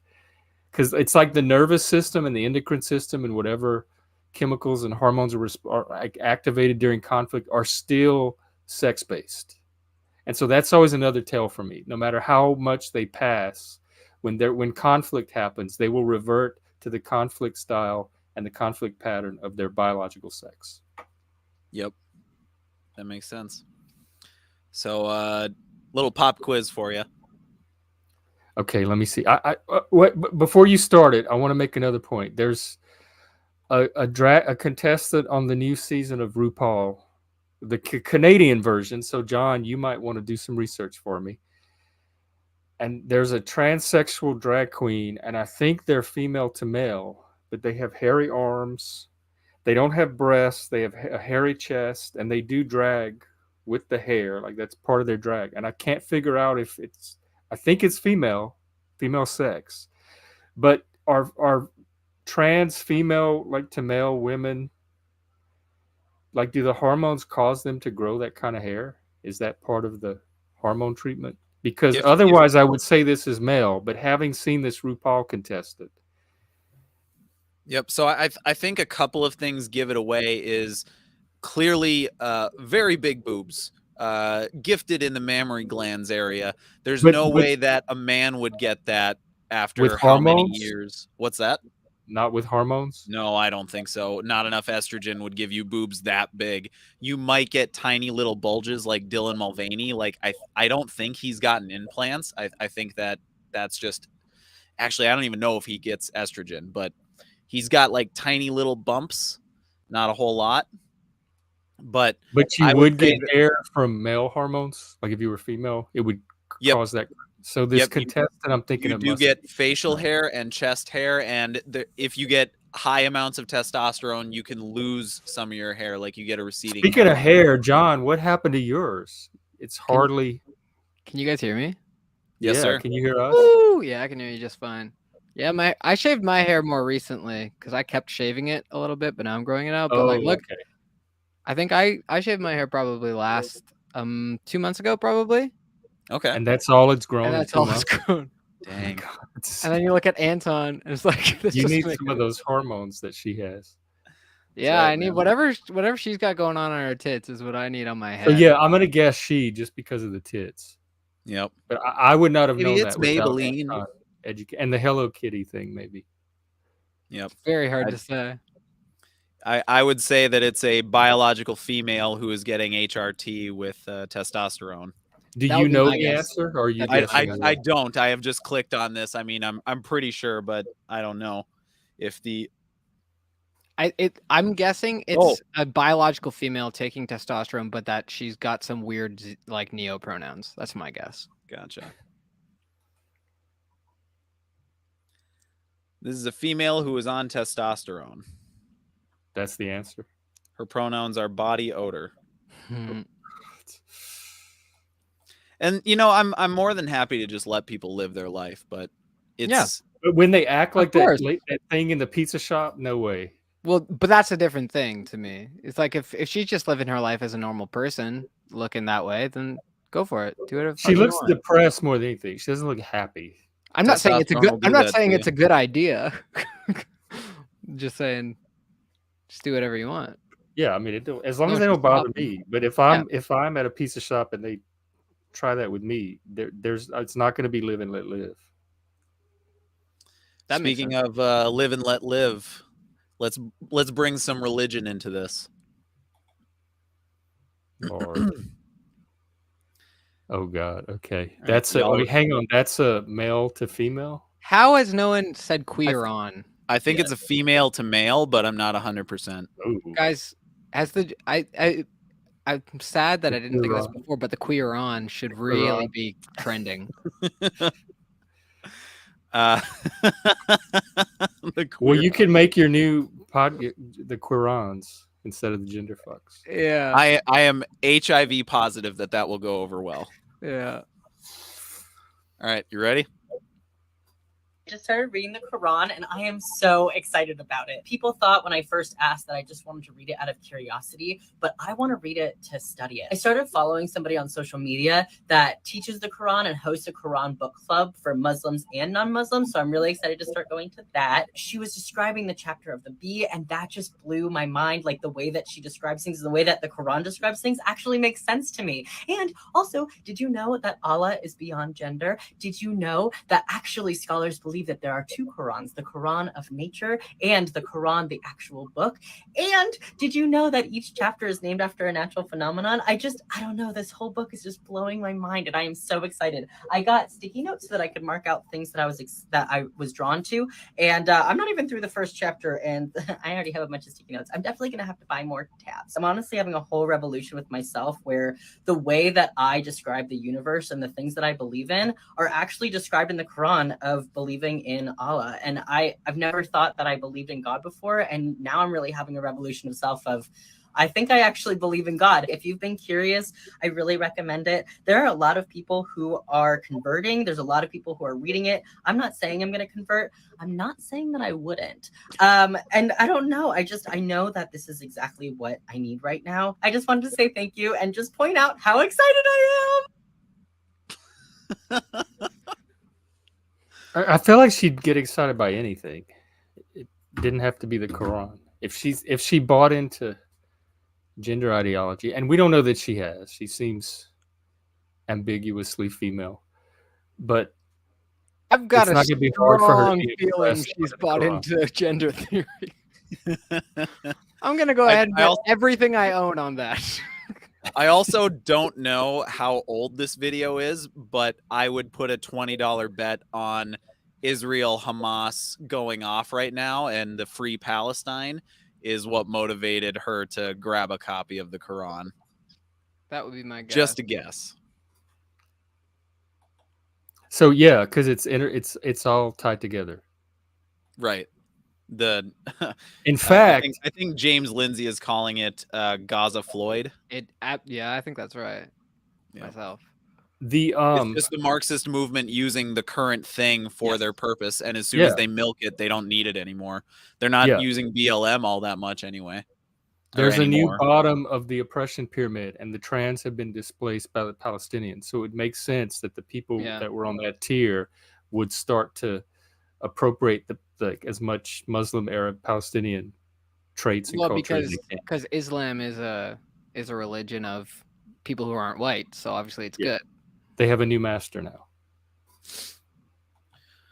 because it's like the nervous system and the endocrine system and whatever chemicals and hormones are activated during conflict are still sex-based. And so that's always another tell for me. No matter how much they pass, when conflict happens, they will revert to the conflict style and the conflict pattern of their biological sex. Yep. That makes sense. So, little pop quiz for you. Okay, let me see. Before you start it, I want to make another point. There's a contestant on the new season of RuPaul, the Canadian version. So, John, you might want to do some research for me. And there's a transsexual drag queen, and I think they're female to male, but they have hairy arms. They don't have breasts. They have a hairy chest, and they do drag with the hair. Like that's part of their drag. And I can't figure out if it's, I think it's female sex, but are trans female like to male women, like do the hormones cause them to grow that kind of hair? Is that part of the hormone treatment? Because otherwise I would say this is male, but having seen this RuPaul contestant. Yep. So I think a couple of things give it away is clearly very big boobs, gifted in the mammary glands area. There's no way that a man would get that after with how many hormones? years? What's that? Not with hormones? No, I don't think so. Not enough estrogen would give you boobs that big. You might get tiny little bulges like Dylan Mulvaney. Like I don't think he's gotten implants. I think that's just actually I don't even know if he gets estrogen, but he's got like tiny little bumps, not a whole lot. But you would get hair from male hormones. Like if you were female, it would cause that. So this Yep, contestant I'm thinking you of do must get facial hair and chest hair, and if you get high amounts of testosterone, you can lose some of your hair, like you get a receding Speaking hair. of hair, John, what happened to yours? It's hardly. Can you guys hear me? Yes, Yeah, sir. can you hear us? Woo! Yeah, I can hear you just fine. Yeah, I shaved my hair more recently because I kept shaving it a little bit, but now I'm growing it out. But like, look, okay. I think I shaved my hair probably last 2 months ago, probably, Okay. And that's all it's grown and in that's 2 all months? it's grown. Dang. God, it's- And then you look at Anton, and it's like this you doesn't need make some of those hormones that she has. Yeah, right, I need man. whatever she's got going on her tits is what I need on my head. So yeah, I'm gonna guess she just because of the tits. Yep. But I would not have Maybe known it's that without Maybelline. and the Hello Kitty thing maybe. Yep. Very hard I- to say. I would say that it's a biological female who is getting HRT with testosterone. Do That you would be know my the guess. answer, or are you That's guessing? I don't. I have just clicked on this. I mean, I'm pretty sure, but I don't know if the I'm guessing it's a biological female taking testosterone, but that she's got some weird like neo pronouns. That's my guess. Gotcha. This is a female who is on testosterone. That's the answer. Her pronouns are body odor. Hmm. And you know, I'm more than happy to just let people live their life, but it's Yeah. But when they act like course. that thing in the pizza shop, no way. Well, but that's a different thing to me. It's like if she's just living her life as a normal person, looking that way, then go for it. Do whatever. She you looks want. depressed more than anything. She doesn't look happy. I'm not saying it's a Testosterone good. will do I'm not that saying to it's a good idea. Just saying, just do whatever you want. Yeah, I mean, as long No, as they don't she's bother happy. me. But if I'm at a pizza shop and they try that with me, it's not going to be live and let live. That makes speaking sense. of live and let live. Let's bring some religion into this. Lord. Oh God. Okay, right, that's y'all- hang on. That's a male to female. How has no one said queer on? I think it's a female to male, but I'm not 100%. Oh, Guys, has the I'm sad that I didn't think of this Queer on. before, but the queer on should Queer really on. be trending. The well, queer- you can make your new the Quirons instead of the gender fucks. Yeah. I am HIV positive that will go over well. Yeah. All right, you ready? Just started reading the Quran and I am so excited about it. People thought when I first asked that I just wanted to read it out of curiosity, but I want to read it to study it. I started following somebody on social media that teaches the Quran and hosts a Quran book club for Muslims and non-Muslims. So I'm really excited to start going to that. She was describing the chapter of the bee and that just blew my mind. Like the way that she describes things, the way that the Quran describes things actually makes sense to me. And also, did you know that Allah is beyond gender? Did you know that actually scholars believe that there are two Qurans, the Quran of nature and the Quran, the actual book? And did you know that each chapter is named after a natural phenomenon? I don't know. This whole book is just blowing my mind and I am so excited. I got sticky notes so that I could mark out things that I was drawn to. And I'm not even through the first chapter and I already have a bunch of sticky notes. I'm definitely going to have to buy more tabs. I'm honestly having a whole revolution with myself where the way that I describe the universe and the things that I believe in are actually described in the Quran of believing in Allah. And I've never thought that I believed in God before. And now I'm really having a revolution of self of, I think I actually believe in God. If you've been curious, I really recommend it. There are a lot of people who are converting. There's a lot of people who are reading it. I'm not saying I'm going to convert. I'm not saying that I wouldn't. And I don't know. I know that this is exactly what I need right now. I just wanted to say thank you and just point out how excited I am. I feel like she'd get excited by anything. It didn't have to be the Quran. If she bought into gender ideology, and we don't know that she has. She seems ambiguously female, but I've got it's a not going to be hard for her to strong be feeling impressed she's by the bought Quran. into gender theory. I'm gonna go ahead and bet everything I own on that. I also don't know how old this video is, but I would put a $20 bet on Israel Hamas going off right now, and the Free Palestine is what motivated her to grab a copy of the Quran. That would be my guess. Just a guess. So yeah, because it's all tied together. Right. The In fact, I think James Lindsay is calling it Gaza Floyd. Yeah, I think that's right. Yeah. Myself. It's just the Marxist movement using the current thing for their purpose, and as soon as they milk it, they don't need it anymore. They're not using BLM all that much anyway. There's a new bottom of the oppression pyramid, and the trans have been displaced by the Palestinians. So it makes sense that the people that were on that tier would start to appropriate the as much Muslim, Arab, Palestinian traits and culture as they can. Because Islam is a religion of people who aren't white, so obviously it's good. They have a new master now.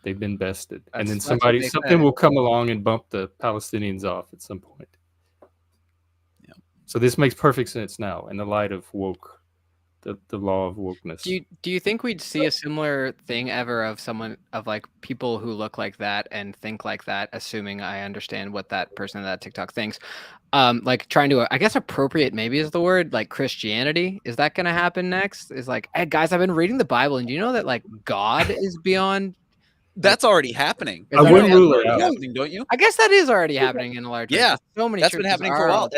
They've been bested, and then something will come along and bump the Palestinians off at some point. Yeah. So this makes perfect sense now in the light of woke, the law of wokeness. Do you think we'd see a similar thing ever of like people who look like that and think like that, assuming I understand what that person in that TikTok thinks? Like trying to, I guess, appropriate maybe is the word, like Christianity. Is that going to happen next? Is like, hey guys, I've been reading the Bible, and do you know that like God is beyond? That's already happening. I wouldn't rule it out. Happening, don't you? I guess that is already happening in a large way. Yeah, so many. That's been happening for a while,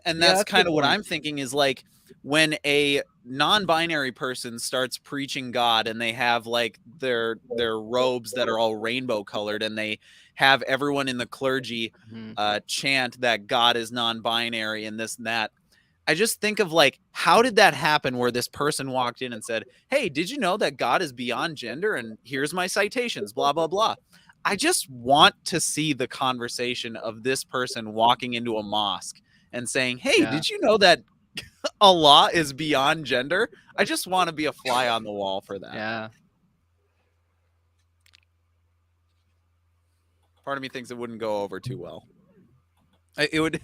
and that's kind of what I'm thinking is like when a non-binary person starts preaching God and they have like their robes that are all rainbow colored and they have everyone in the clergy chant that God is non-binary and this and that. I just think of like, how did that happen where this person walked in and said, hey, did you know that God is beyond gender? And here's my citations, blah, blah, blah. I just want to see the conversation of this person walking into a mosque and saying, hey, did you know that Allah is beyond gender? I just want to be a fly on the wall for that. Yeah. Part of me thinks it wouldn't go over too well. It would.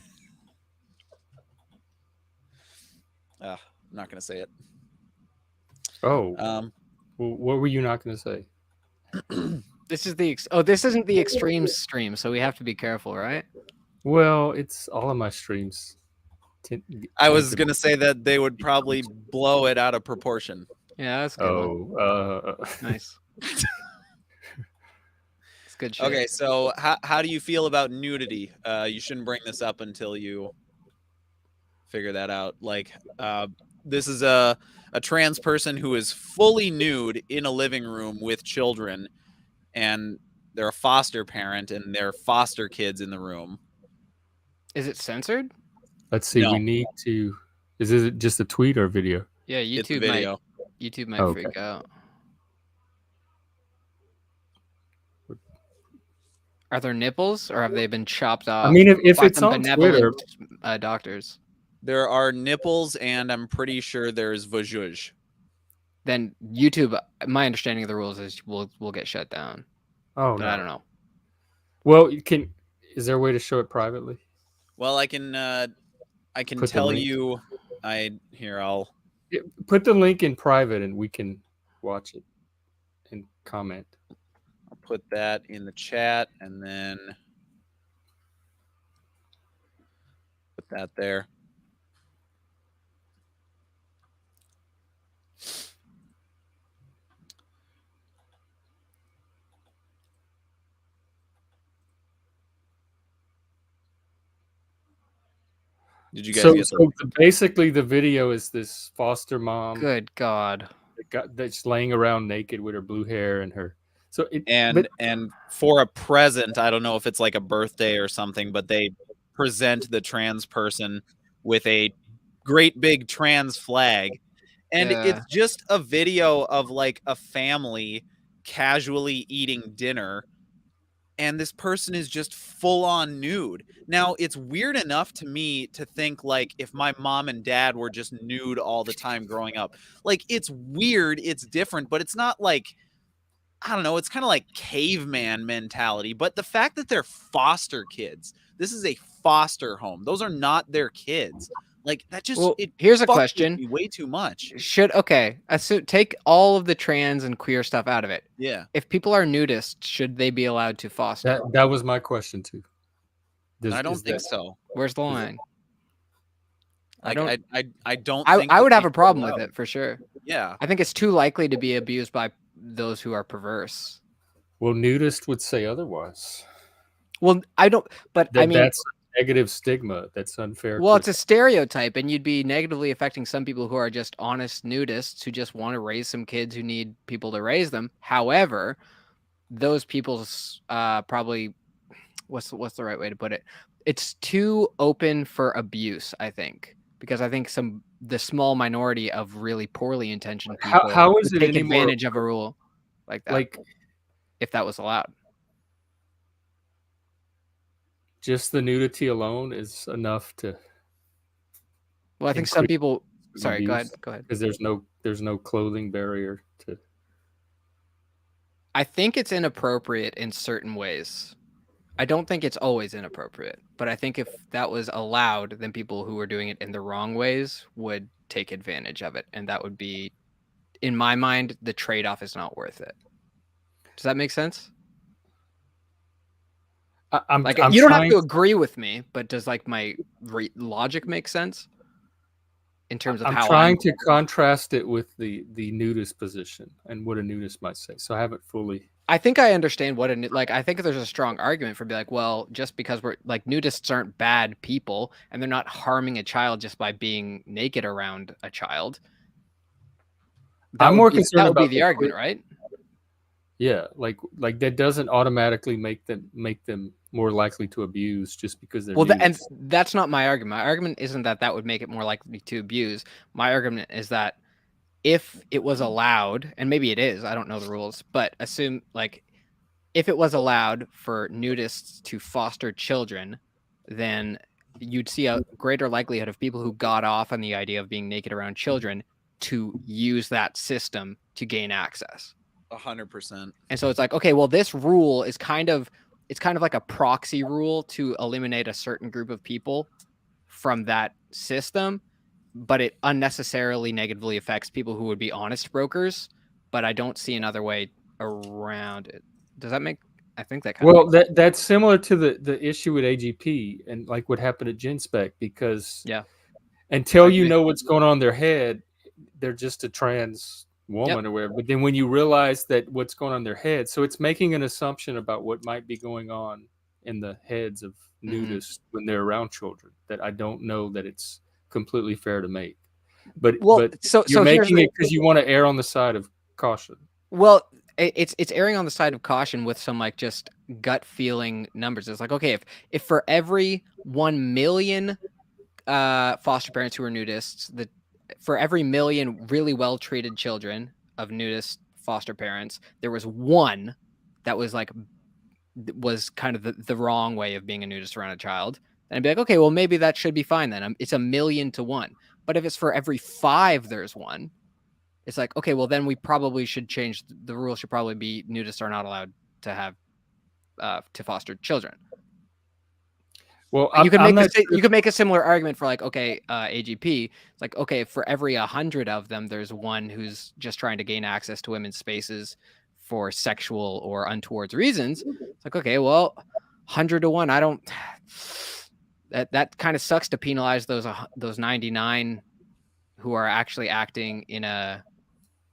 I'm not going to say it. Oh. Well, what were you not going to say? This is this isn't the extreme stream, so we have to be careful, right? Well, it's all of my streams. I was going to say that they would probably blow it out of proportion. Yeah, that's good. Nice. It's good shit. Okay, so how do you feel about nudity? You shouldn't bring this up until you figure that out. Like, this is a trans person who is fully nude in a living room with children, and they're a foster parent, and they're foster kids in the room. Is it censored? Let's see. No. We need to. Is it just a tweet or a video? Yeah, YouTube might freak out. Are there nipples, or have they been chopped off? I mean, if it's on Twitter, doctors. There are nipples, and I'm pretty sure there's vagina. Then YouTube, my understanding of the rules is will get shut down. Oh, but no. I don't know. Well, is there a way to show it privately? Well, I can tell you. I'll put the link in private, and we can watch it and comment. I'll put that in the chat, and then put that there. Did you guys get so basically the video is this foster mom. Good God. That's laying around naked with her blue hair and her. So and for a present, I don't know if it's like a birthday or something, but they present the trans person with a great big trans flag. And it's just a video of like a family casually eating dinner. And this person is just full on nude. Now, it's weird enough to me to think like if my mom and dad were just nude all the time growing up, like it's weird, it's different, but it's not like, I don't know, it's kind of like caveman mentality. But the fact that they're foster kids, this is a foster home. Those are not their kids. Like that just here's a question. Way too much. Take all of the trans and queer stuff out of it. Yeah. If people are nudists, should they be allowed to foster? That was my question too. I don't think so. Where's the line? I don't think I would have a problem with it for sure. Yeah. I think it's too likely to be abused by those who are perverse. Well, nudist would say otherwise. Well, I don't, but I mean, that's a negative stigma. That's unfair. well, it's a stereotype, and you'd be negatively affecting some people who are just honest nudists who just want to raise some kids who need people to raise them. However, those people's probably what's the right way to put it? It's too open for abuse, I think, because I think the small minority of really poorly intentioned people how is would it take any more advantage of a rule like that, like if that was allowed. just the nudity alone is enough to? Well, I think some people. Sorry, go ahead. Because there's no clothing barrier to. I think it's inappropriate in certain ways. I don't think it's always inappropriate, but I think if that was allowed, then people who were doing it in the wrong ways would take advantage of it, and that would be, in my mind, the trade-off is not worth it. Does that make sense? I'm you don't have to agree with me, but does like my logic make sense in terms of how I'm trying to contrast it with the nudist position and what a nudist might say. So I haven't fully. I think I understand what I think there's a strong argument for be like, well, just because we're like nudists aren't bad people and they're not harming a child just by being naked around a child. I'm more concerned about the argument, right? Yeah, like that doesn't automatically make them more likely to abuse just because they're and that's not my argument. My argument isn't that would make it more likely to abuse. My argument is that if it was allowed, and maybe it is, I don't know the rules, but assume like if it was allowed for nudists to foster children, then you'd see a greater likelihood of people who got off on the idea of being naked around children to use that system to gain access. 100%. And so it's like, okay, well, this rule is kind of like a proxy rule to eliminate a certain group of people from that system, but it unnecessarily negatively affects people who would be honest brokers. But I don't see another way around it. Does that make? I think that kind of that's similar to the issue with AGP and like what happened at GenSpec, because until you know what's going on in their head, they're just a trans woman or whatever. But then when you realize that what's going on in their head, so it's making an assumption about what might be going on in the heads of nudists when they're around children that I don't know that it's completely fair to make. But you're making it because you want to err on the side of caution. Well, it's erring on the side of caution with some like just gut feeling numbers. It's like, okay, if for every 1 million foster parents who are nudists, for every million really well treated children of nudist foster parents, there was one that was kind of the wrong way of being a nudist around a child. And I'd be like, okay, well, maybe that should be fine then. It's 1,000,000 to 1. But if it's for every 5 there's one, it's like, okay, well, then we probably should change. The rule should probably be nudists are not allowed to have to foster children. Well, you could make a similar argument for like, okay, AGP. It's like, okay, for every 100 of them, there's one who's just trying to gain access to women's spaces for sexual or untoward reasons. It's like, okay, well, 100 to 1. I don't. That kind of sucks to penalize those 99 who are actually acting in a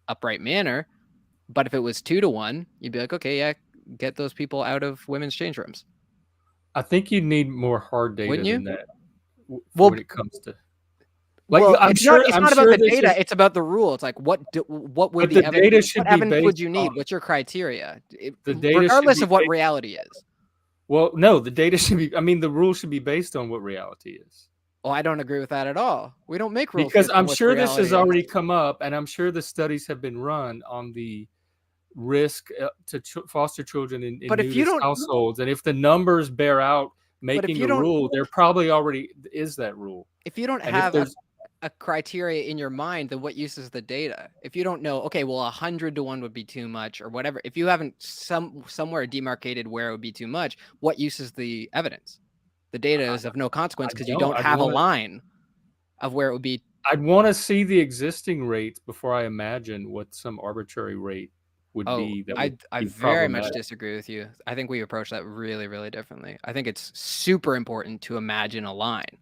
upright manner. But if it was 2 to 1, you'd be like, okay, yeah, get those people out of women's change rooms. I think you need more hard data than that. Well, when it comes to, like, well, it's not about the data; it's about the rule. It's like what would the evidence? What evidence would you need? What's your criteria? The data, regardless of what reality is. Well, no, the data should be. I mean, the rule should be based on what reality is. Well, I don't agree with that at all. We don't make rules because I'm sure this has already come up, and I'm sure the studies have been run on the risk to foster children in nudist households, and if the numbers bear out making a rule, there probably already is that rule. If you don't have a criteria in your mind, then what use is the data? If you don't know, okay, well, 100 to 1 would be too much, or whatever. If you haven't somewhere demarcated where it would be too much, what use is the evidence? The data is of no consequence because you don't have a line of where it would be. I'd want to see the existing rates before I imagine what some arbitrary rate would be. I very much disagree with you. I think we approach that really, really differently. I think it's super important to imagine a line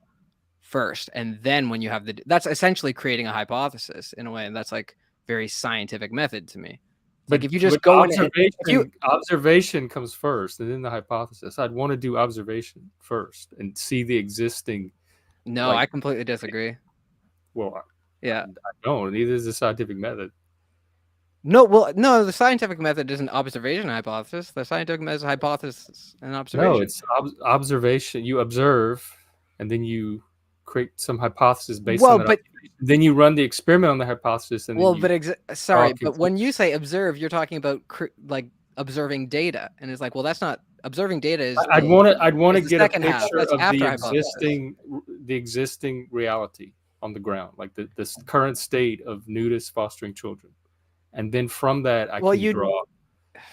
first, and then when you have that's essentially creating a hypothesis in a way, and that's like very scientific method to me. Like if you just go in and observation comes first and then the hypothesis. I'd want to do observation first and see the existing. No, I completely disagree. Well, yeah, I don't. Neither is the scientific method. No, well, no, the scientific method isn't observation hypothesis. The scientific method is hypothesis and observation. No, it's observation. You observe, and then you create some hypothesis based on that. But then you run the experiment on the hypothesis, and but when you say observe, you're talking about like observing data, and it's like, well, that's not observing data. Is I'd want to get a picture of the existing reality on the ground, like the current state of nudists fostering children. And then from that, I can draw.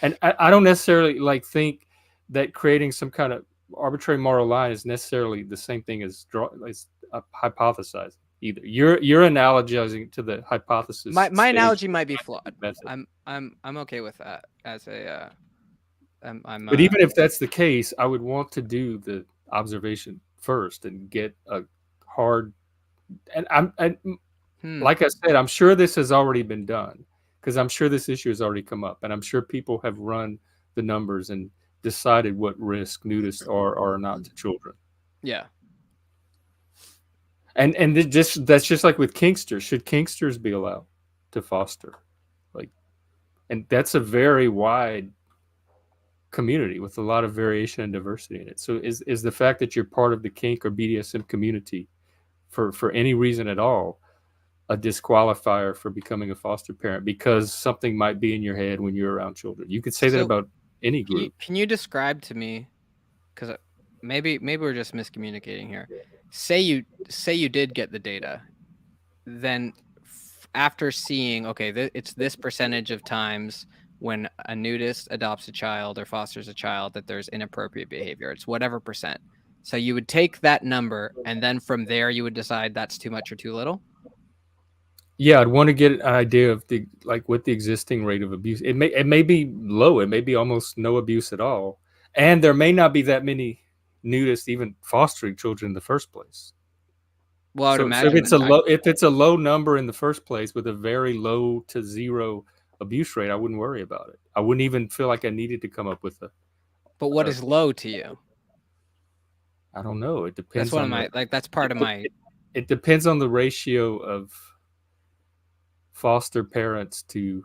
And I don't necessarily think that creating some kind of arbitrary moral line is necessarily the same thing as hypothesizing either. You're analogizing to the hypothesis. My analogy might be flawed. I'm okay with that as a. But even if that's the case, I would want to do the observation first and get a hard. And like I said, I'm sure this has already been done. Because I'm sure this issue has already come up, and I'm sure people have run the numbers and decided what risk nudists are or not to children. Yeah. And that's just like with kinksters. Should kinksters be allowed to foster? And that's a very wide community with a lot of variation and diversity in it. So is the fact that you're part of the kink or BDSM community for any reason at all a disqualifier for becoming a foster parent because something might be in your head when you're around children? You could say that about any group. Can you describe to me, because maybe we're just miscommunicating here. Say you did get the data, then after seeing, okay, it's this percentage of times when a nudist adopts a child or fosters a child that there's inappropriate behavior. It's whatever percent. So you would take that number, and then from there you would decide that's too much or too little? Yeah, I'd want to get an idea of what the existing rate of abuse. It may be low. It may be almost no abuse at all, and there may not be that many nudists even fostering children in the first place. Well, I would imagine if it's a low number in the first place with a very low to zero abuse rate, I wouldn't worry about it. I wouldn't even feel like I needed to come up with a. But what is low to you? I don't know. It depends. That's one of my that's part of my. It depends on the ratio of foster parents to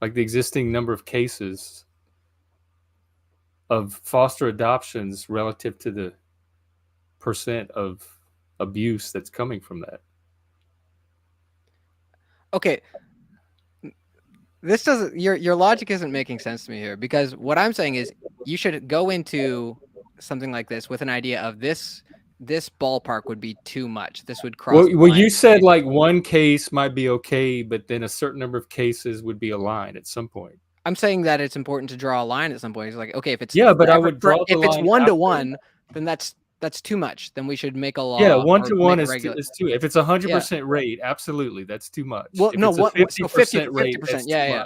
the existing number of cases of foster adoptions relative to the percent of abuse that's coming from that. Okay. This doesn't your logic isn't making sense to me here, because what I'm saying is you should go into something like this with an idea of this ballpark would be too much. This would cross. Well, you said one case might be okay, but then a certain number of cases would be a line at some point. I'm saying that it's important to draw a line at some point. It's like, okay, if it's but I would draw the line. If it's 1-to-1, then that's too much. Then we should make a law. Yeah, 1-to-1 is too. If it's 100% rate, absolutely, that's too much. Well, if no, it's a 50% rate, 50%.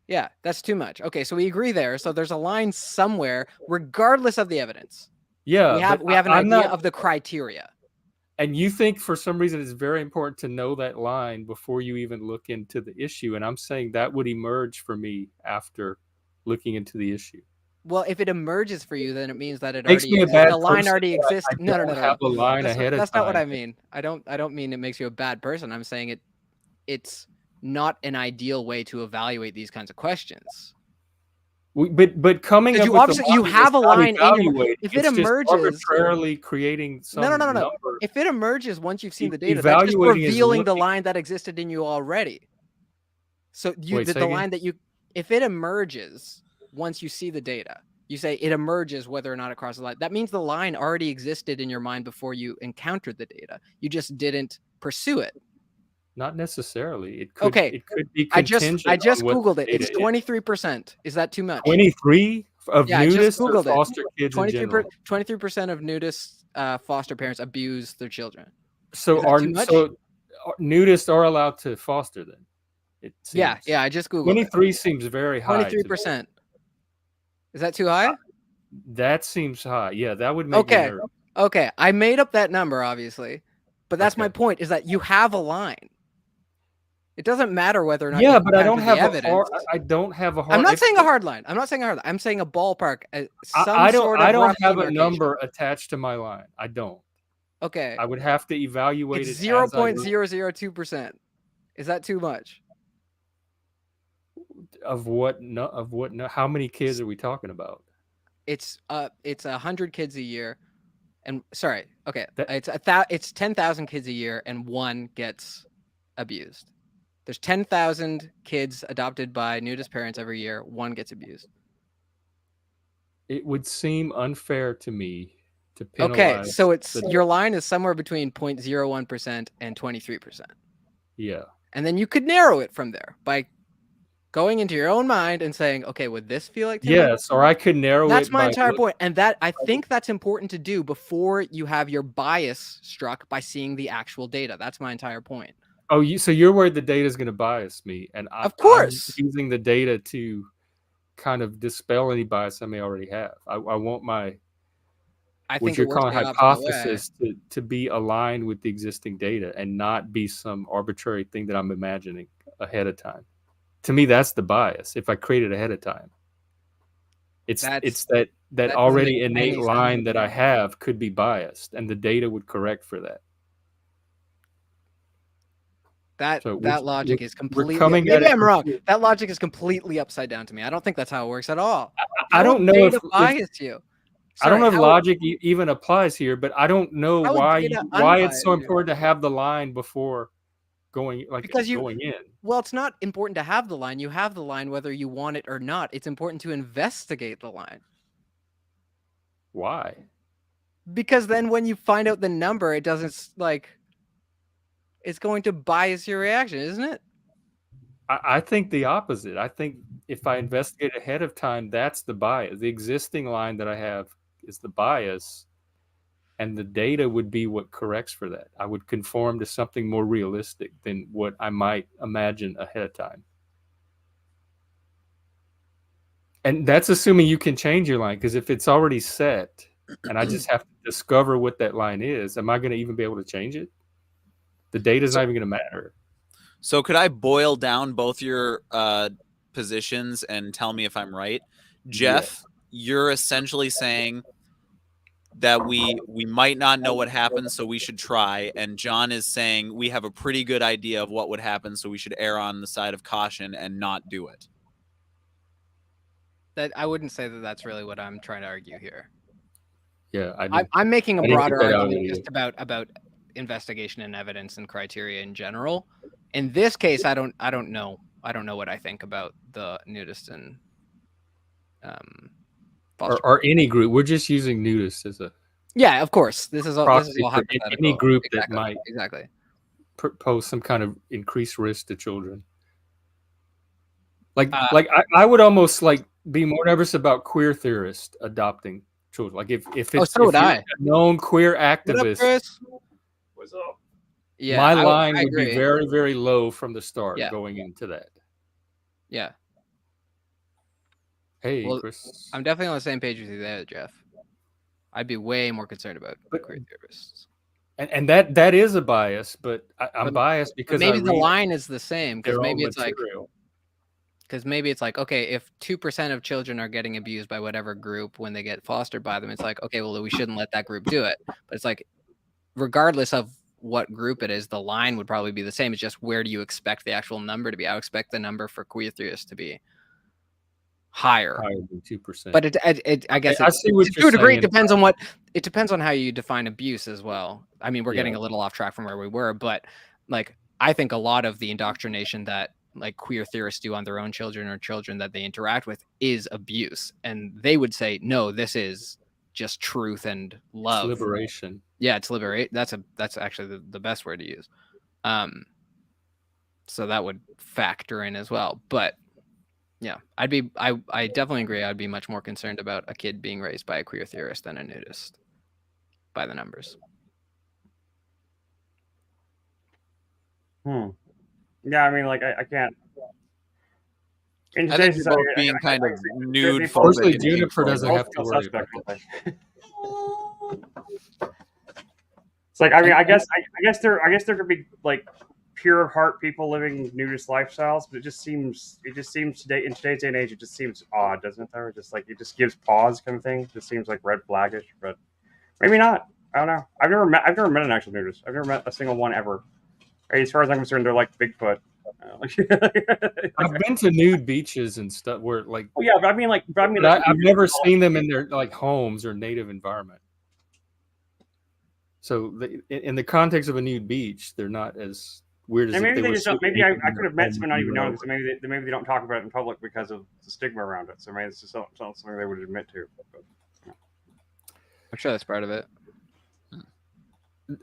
Yeah, that's too much. Okay, so we agree there. So there's a line somewhere, regardless of the evidence. Yeah, we have an idea of the criteria. And you think for some reason it's very important to know that line before you even look into the issue. And I'm saying that would emerge for me after looking into the issue. Well, if it emerges for you, then it means that the line already exists. No. Have a line ahead of time. That's not what I mean. I don't mean it makes you a bad person. I'm saying it's not an ideal way to evaluate these kinds of questions. But coming up you with obviously you have a line in your, if it emerges arbitrarily creating some no. If it emerges once you've seen the data, that's just revealing the line that existed in you already. So the line that if it emerges once you see the data, you say it emerges whether or not it crosses the line. That means the line already existed in your mind before you encountered the data. You just didn't pursue it. Not necessarily. It could be contingent. I just Googled it. It's 23%. Is that too much? 23 of nudists or foster kids in general? 23% of nudist foster parents abuse their children. So nudists are allowed to foster then? It seems. Yeah. I just Googled 23 seems very high. 23%. Is that too high? That seems high. Yeah, that would make me nervous. Okay. I made up that number, obviously. But that's my point, is that you have a line. It doesn't matter whether or not. Yeah, you but I don't counter the have evidence. I don't have a hard. I'm not saying a hard line. I'm not saying a hard line. I'm saying a ballpark. I don't. Sort of I don't rough have a demarcation. number attached to my line. I don't. Okay. I would have to evaluate It's it. 0.002%. Is that too much? Of what? No. Of what? No. How many kids are we talking about? It's 100 kids a year, and sorry, okay, That- it's 10,000 kids a year, and one gets abused. There's 10,000 kids adopted by nudist parents every year. One gets abused. It would seem unfair to me to penalize. Okay, so your line is somewhere between 0.01% and 23%. Yeah. And then you could narrow it from there by going into your own mind and saying, okay, would this feel like too much? Yes, or I could narrow it. That's my entire point. And that I think that's important to do before you have your bias struck by seeing the actual data. That's my entire point. Oh, so you're worried the data is going to bias me, and of course, I'm using the data to kind of dispel any bias I may already have. I want my, what you're calling hypothesis, to be aligned with the existing data and not be some arbitrary thing that I'm imagining ahead of time. To me, that's the bias. If I create it ahead of time, it's that already innate line that I have could be biased, and the data would correct for that. That logic is completely. Maybe I'm wrong. That logic is completely upside down to me. I don't think that's how it works at all. I don't know if bias you. Sorry, I don't know if logic even applies here, but I don't know why it's so important to have the line before going in. Well, it's not important to have the line. You have the line whether you want it or not. It's important to investigate the line. Why? Because then when you find out the number, it doesn't it's going to bias your reaction, isn't it? I think the opposite. I think if I investigate ahead of time, that's the bias. The existing line that I have is the bias, and the data would be what corrects for that. I would conform to something more realistic than what I might imagine ahead of time. And that's assuming you can change your line, because if it's already set and I just have to discover what that line is, am I going to even be able to change it? The data is not even going to matter. So could I boil down both your positions and tell me if I'm right? Jeff, you're essentially saying that we might not know what happens, so we should try. And John is saying we have a pretty good idea of what would happen, so we should err on the side of caution and not do it. That I wouldn't say that that's really what I'm trying to argue here. Yeah, I'm making a broader argument just about investigation and evidence and criteria in general. In this case, I don't know what I think about the nudist and or any group. We're just using nudist as a of course. This is all hypothetical. Any group exactly, that might pose some kind of increased risk to children. I would almost be more nervous about queer theorists adopting children. Like if it's a known queer activist. What's up? Yeah, my line would be very, very low from the start going into that. Yeah. Hey, Chris. I'm definitely on the same page with you there, Jeff. I'd be way more concerned about queer theorists. And that is a bias, but I'm biased because maybe the line is the same, because maybe it's okay, if 2% of children are getting abused by whatever group when they get fostered by them, it's like, okay, well, we shouldn't let that group do it. But it's like, regardless of what group it is, the line would probably be the same. It's just, where do you expect the actual number to be? I would expect the number for queer theorists to be higher than 2%. But I guess I see what to a degree, it depends on how you define abuse as well. I mean, we're getting a little off track from where we were, but I think a lot of the indoctrination that queer theorists do on their own children or children that they interact with is abuse, and they would say, no, this is just truth and love. It's liberation. Yeah, it's liberate. That's actually the best word to use. So that would factor in as well. But yeah, I definitely agree. I'd be much more concerned about a kid being raised by a queer theorist than a nudist, by the numbers. Yeah, I mean, I can't. I think both being kind of nude. Firstly, Juniper doesn't have to worry about that. It's I mean, I guess there could be pure of heart people living nudist lifestyles, but it just seems today in today's day and age, it just seems odd, doesn't it? Though, just like it just gives pause kind of thing. It just seems like red flaggish, but maybe not. I don't know. I've never met an actual nudist. I've never met a single one ever. As far as I'm concerned, they're like Bigfoot. I've been to nude beaches and stuff where like. Oh yeah, but I've never seen them in their like homes or native environment. So in the context of a nude beach, they're not as weird as. And maybe they just don't. Maybe I could have met someone not even knowing, because maybe they don't talk about it in public because of the stigma around it. So maybe it's just not something they would admit to. But, yeah. I'm sure that's part of it.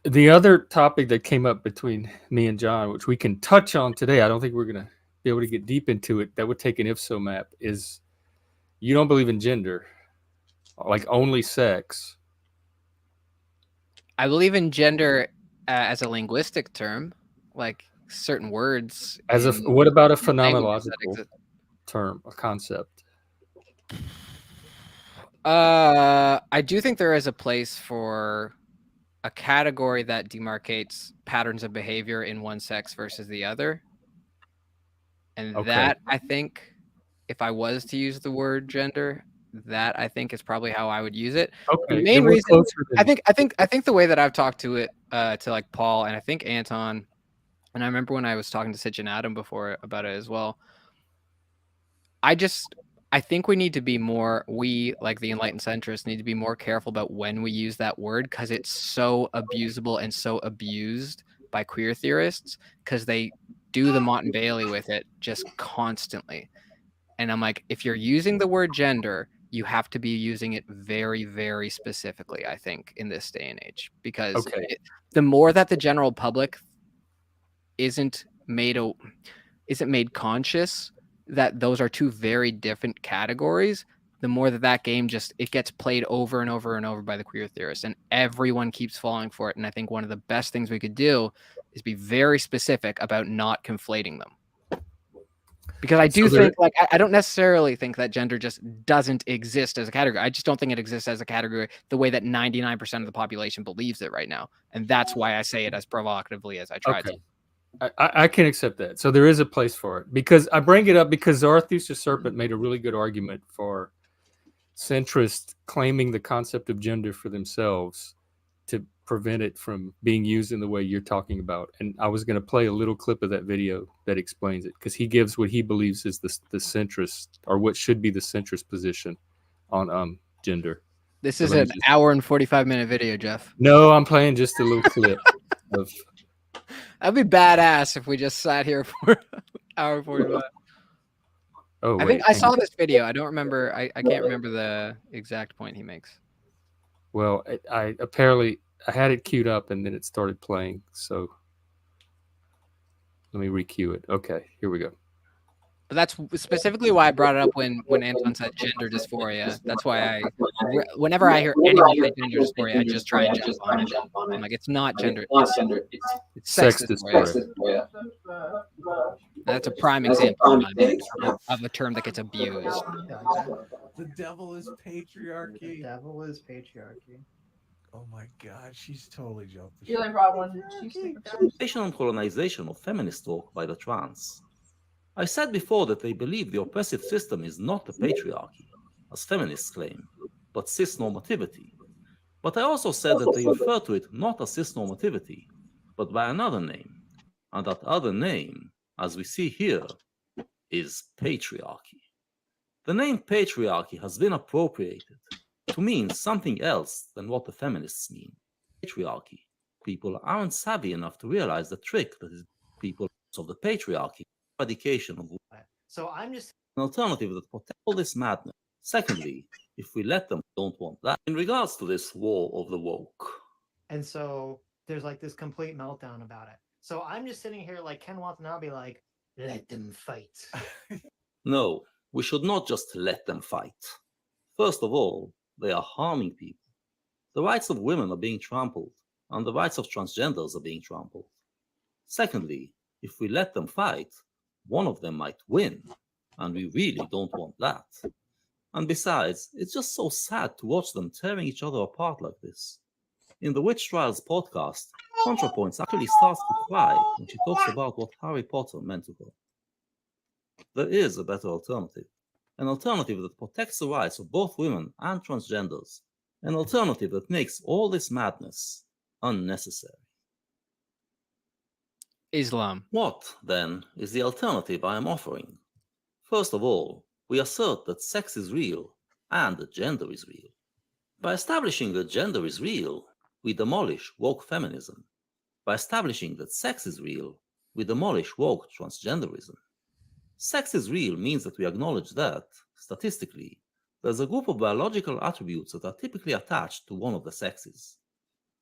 The other topic that came up between me and John, which we can touch on today, I don't think we're going to be able to get deep into it. That would take an IFSO map. Is you don't believe in gender, like only sex. I believe in gender as a linguistic term, like certain words. What about a phenomenological term, a concept? I do think there is a place for a category that demarcates patterns of behavior in one sex versus the other. And that, I think, if I was to use the word gender, that I think is probably how I would use it. Okay. The main reason, I think the way that I've talked to it, to like Paul and I think Anton, and I remember when I was talking to Sitch and Adam before about it as well. I think we need to be more, like the enlightened centrists, need to be more careful about when we use that word, because it's so abusable and so abused by queer theorists, because they do the Mott and Bailey with it just constantly. And I'm like, if you're using the word gender, you have to be using it very, very specifically, I think, in this day and age, because the more that the general public isn't made conscious that those are two very different categories, the more that game it gets played over and over and over by the queer theorists, and everyone keeps falling for it. And I think one of the best things we could do is be very specific about not conflating them. Because I do think, like, I don't necessarily think that gender just doesn't exist as a category. I just don't think it exists as a category the way that 99% of the population believes it right now. And that's why I say it as provocatively as I try to. I can accept that. So there is a place for it, because I bring it up because Zarathustra Serpent made a really good argument for centrists claiming the concept of gender for themselves to prevent it from being used in the way you're talking about. And I was going to play a little clip of that video that explains it, because he gives what he believes is the centrist, or what should be the centrist position on gender. This is an hour and 45-minute video, Jeff. No, I'm playing just a little clip of. That'd be badass if we just sat here for an hour 45. Oh, I think I saw this video. I don't remember. I can't remember the exact point he makes. Well, I apparently I had it queued up and then it started playing. So let me re-cue it. Okay, here we go. But that's specifically why I brought it up when Anton said gender dysphoria. That's why whenever I hear anyone say gender dysphoria, I just try and jump on it. I'm like, it's not gender. It's sex dysphoria. That's a prime example of a term that gets abused. The devil is patriarchy. The devil is patriarchy. Oh my God, she's totally jumped. You only brought one. And colonization of feminist talk by the trans. I said before that they believe the oppressive system is not the patriarchy, as feminists claim, but cis-normativity. But I also said that they refer to it not as cis-normativity, but by another name, and that other name, as we see here, is patriarchy. The name patriarchy has been appropriated to mean something else than what the feminists mean. Patriarchy. People aren't savvy enough to realize the trick that is people of the patriarchy. Eradication of so I'm just an alternative that protects all this madness. Secondly, if we let them, don't want that. In regards to this war of the woke, and so there's like this complete meltdown about it. So I'm just sitting here like Ken Watanabe, like, let them fight. No, we should not just let them fight. First of all, they are harming people. The rights of women are being trampled, and the rights of transgenders are being trampled. Secondly, if we let them fight, one of them might win, and we really don't want that. And besides, it's just so sad to watch them tearing each other apart like this. In the Witch Trials podcast, ContraPoints actually starts to cry when she talks about what Harry Potter meant to her. There is a better alternative. An alternative that protects the rights of both women and transgenders. An alternative that makes all this madness unnecessary. Islam. What, then, is the alternative I am offering? First of all, we assert that sex is real and that gender is real. By establishing that gender is real, we demolish woke feminism. By establishing that sex is real, we demolish woke transgenderism. Sex is real means that we acknowledge that, statistically, there's a group of biological attributes that are typically attached to one of the sexes.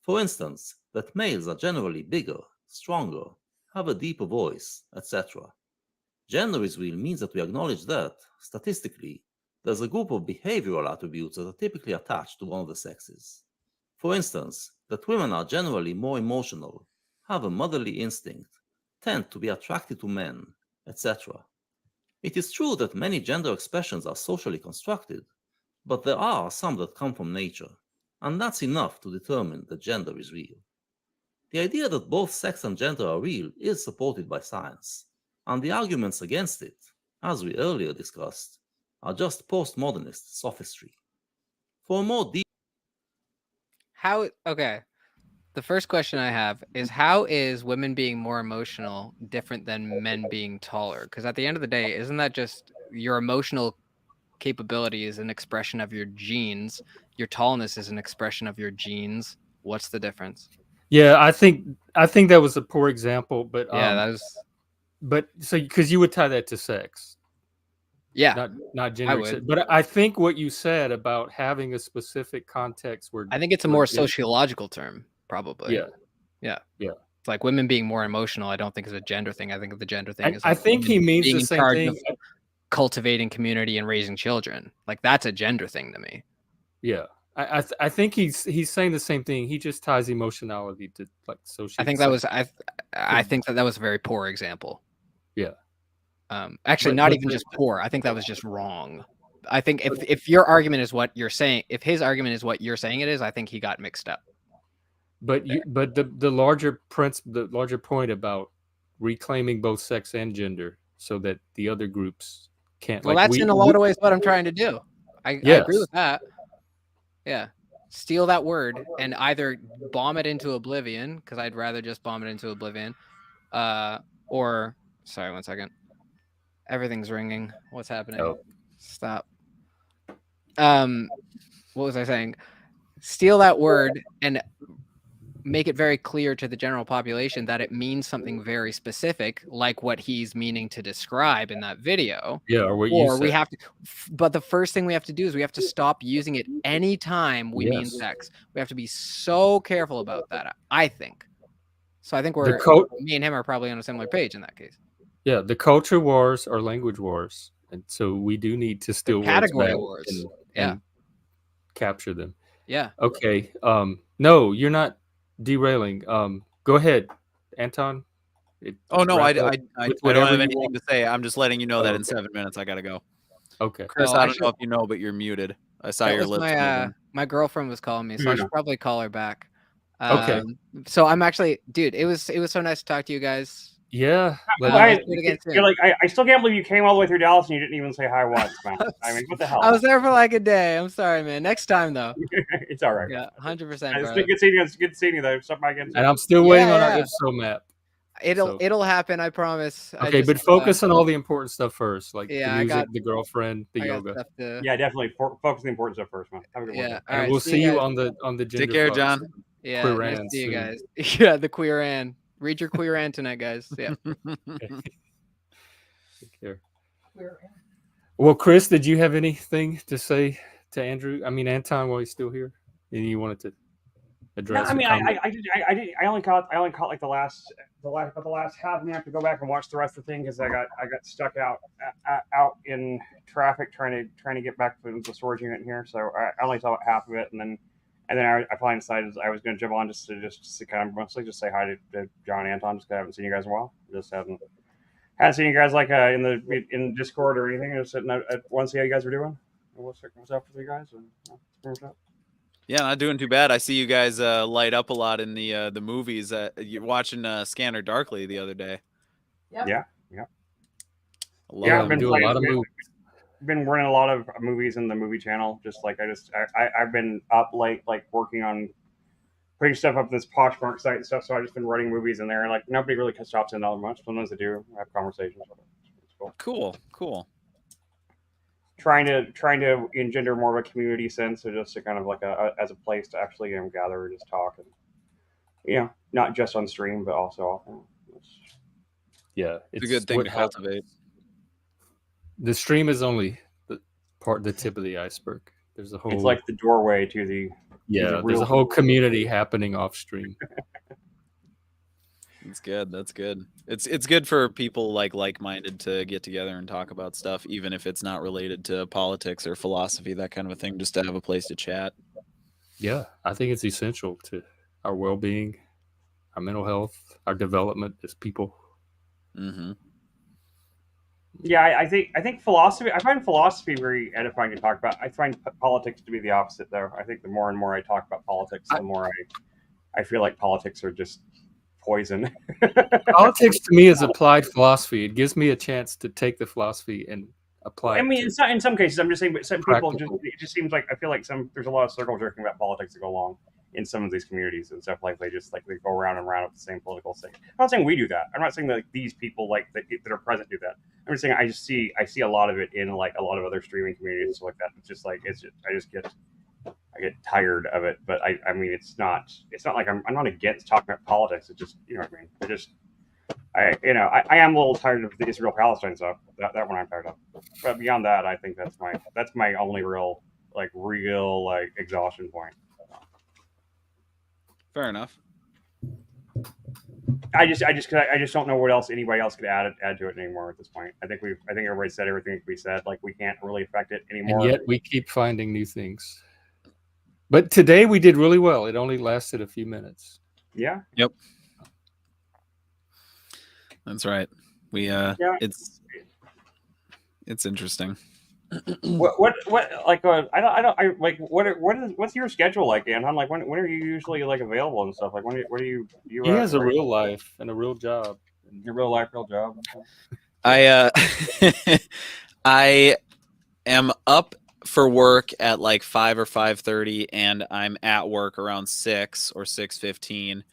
For instance, that males are generally bigger, stronger, have a deeper voice, etc. Gender is real means that we acknowledge that, statistically, there's a group of behavioral attributes that are typically attached to one of the sexes. For instance, that women are generally more emotional, have a motherly instinct, tend to be attracted to men, etc. It is true that many gender expressions are socially constructed, but there are some that come from nature, and that's enough to determine that gender is real. The idea that both sex and gender are real is supported by science, and the arguments against it, as we earlier discussed, are just postmodernist sophistry. For a more deep Okay. The first question I have is, how is women being more emotional different than men being taller? Because at the end of the day, isn't that just your emotional capability is an expression of your genes? Your tallness is an expression of your genes. What's the difference? Yeah, I think that was a poor example, but Yeah, that was. But so because you would tie that to sex, Yeah, not gender. I would. But I think what you said about having a specific context where I think it's a more sociological term, probably. Yeah. It's like women being more emotional. I don't think is a gender thing. I think the gender thing is. I think he means being the in same charge thing. of cultivating community and raising children. Like that's a gender thing to me. Yeah, I think he's saying the same thing. He just ties emotionality to like social. I think that was I think that was a very poor example. Yeah. Actually, not even just poor. I think that was just wrong. I think if your argument is what you're saying, if his argument is what you're saying it is, I think he got mixed up. But the larger point about reclaiming both sex and gender so that the other groups can't. Well, that's in a lot of ways what I'm trying to do. I agree with that. Yeah. Steal that word and either bomb it into oblivion, because I'd rather just bomb it into oblivion. Or sorry, 1 second. Everything's ringing. What's happening? Oh. Stop. What was I saying? Steal that word and make it very clear to the general population that it means something very specific, like what he's meaning to describe in that video. Yeah, or what you said. We have to, but the first thing we have to do is we have to stop using it anytime we mean sex. We have to be so careful about that, I think. So I think me and him are probably on a similar page in that case. Yeah, the culture wars are language wars, and so we do need to steal category wars and capture them. Yeah. Okay. No, you're not derailing. Go ahead, Anton. I don't have anything to say. I'm just letting you know that in 7 minutes I gotta go. Okay. Chris, I don't know if you know, but you're muted. I saw your lips moving. My girlfriend was calling me, so I should probably call her back. Okay. So I'm actually, dude, it was so nice to talk to you guys. Yeah. I still can't believe you came all the way through Dallas and you didn't even say hi once, man. I mean, what the hell? I was there for like a day. I'm sorry, man. Next time, though. It's all right. Yeah, 100%. It's good seeing you. It's good seeing you, though. Stop by again. And I'm still waiting on our IFSO map. It'll happen. I promise. Okay, but focus on all the important stuff first, like the music, the girlfriend, the yoga. Yeah, definitely. Focus on the important stuff first, man. Have a good one. Yeah, and we'll see you on the gender. Take care, John. Yeah, nice to see you guys. Yeah, the Queer Ann. Read your Queer Ann tonight, guys. Yeah. Take care. Well, Chris, did you have anything to say to Andrew? I mean, Anton, while he's still here, and you wanted to address? No, I mean, I only caught like the last half, and I have to go back and watch the rest of the thing because I got stuck out in traffic trying to get back to the storage unit here. So I only saw half of it, and then I finally decided I was going to jump on just to kind of mostly just say hi to John and Anton, just because I haven't seen you guys in a while. Just hadn't seen you guys like in Discord or anything. I just want to see how you guys are doing. What's up with you guys? Yeah, not doing too bad. I see you guys light up a lot in the movies. You're watching Scanner Darkly the other day. Yeah. I love Yeah, that I've been do a lot of playing. movies. Been running a lot of movies in the movie channel. Just like I've been up late, like working on putting stuff up this Poshmark site and stuff. So I've just been running movies in there, and like nobody really stops in all much. Sometimes they do have conversations. It's cool. Cool. Trying to engender more of a community sense, so just to kind of like as a place to actually gather and just talk, and not just on stream but also often. Yeah, It's a good thing to cultivate. The stream is only the tip of the iceberg. There's a whole. It's like the doorway to the. There's a whole community happening off stream. That's good. That's good. It's good for people like-minded to get together and talk about stuff, even if it's not related to politics or philosophy, that kind of a thing, just to have a place to chat. Yeah, I think it's essential to our well-being, our mental health, our development as people. Mm-hmm. Yeah, I think philosophy. I find philosophy very edifying to talk about. I find politics to be the opposite, though. I think the more and more I talk about politics, the more I feel like politics are just poison. Politics to me is applied philosophy. It gives me a chance to take the philosophy and apply. I mean, it's not in some cases. I'm just saying, but some people practical. it just seems like I feel like there's a lot of circle jerking about politics that go along in some of these communities and stuff. Like they go around and around with the same political thing. I'm not saying we do that. I'm not saying that these people that are present do that. I'm just saying I see a lot of it in like a lot of other streaming communities and stuff like that. It's just like I get tired of it. But I mean it's not like I'm not against talking about politics. It's just what I mean. I am a little tired of the Israel Palestine stuff. That one I'm tired of. But beyond that, I think that's my only real exhaustion point. Fair enough. I just don't know what else anybody else could add to it anymore at this point. I think everybody said everything we said. Like we can't really affect it anymore. And yet we keep finding new things. But today we did really well. It only lasted a few minutes. Yeah. Yep. That's right. It's interesting. What's your schedule like, Anton? Like when are you usually available and stuff? Like when are you he has a real life and a real job. Your real life, real job. I I am up for work at like 5 or 5:30, and I'm at work around 6 or 6:15,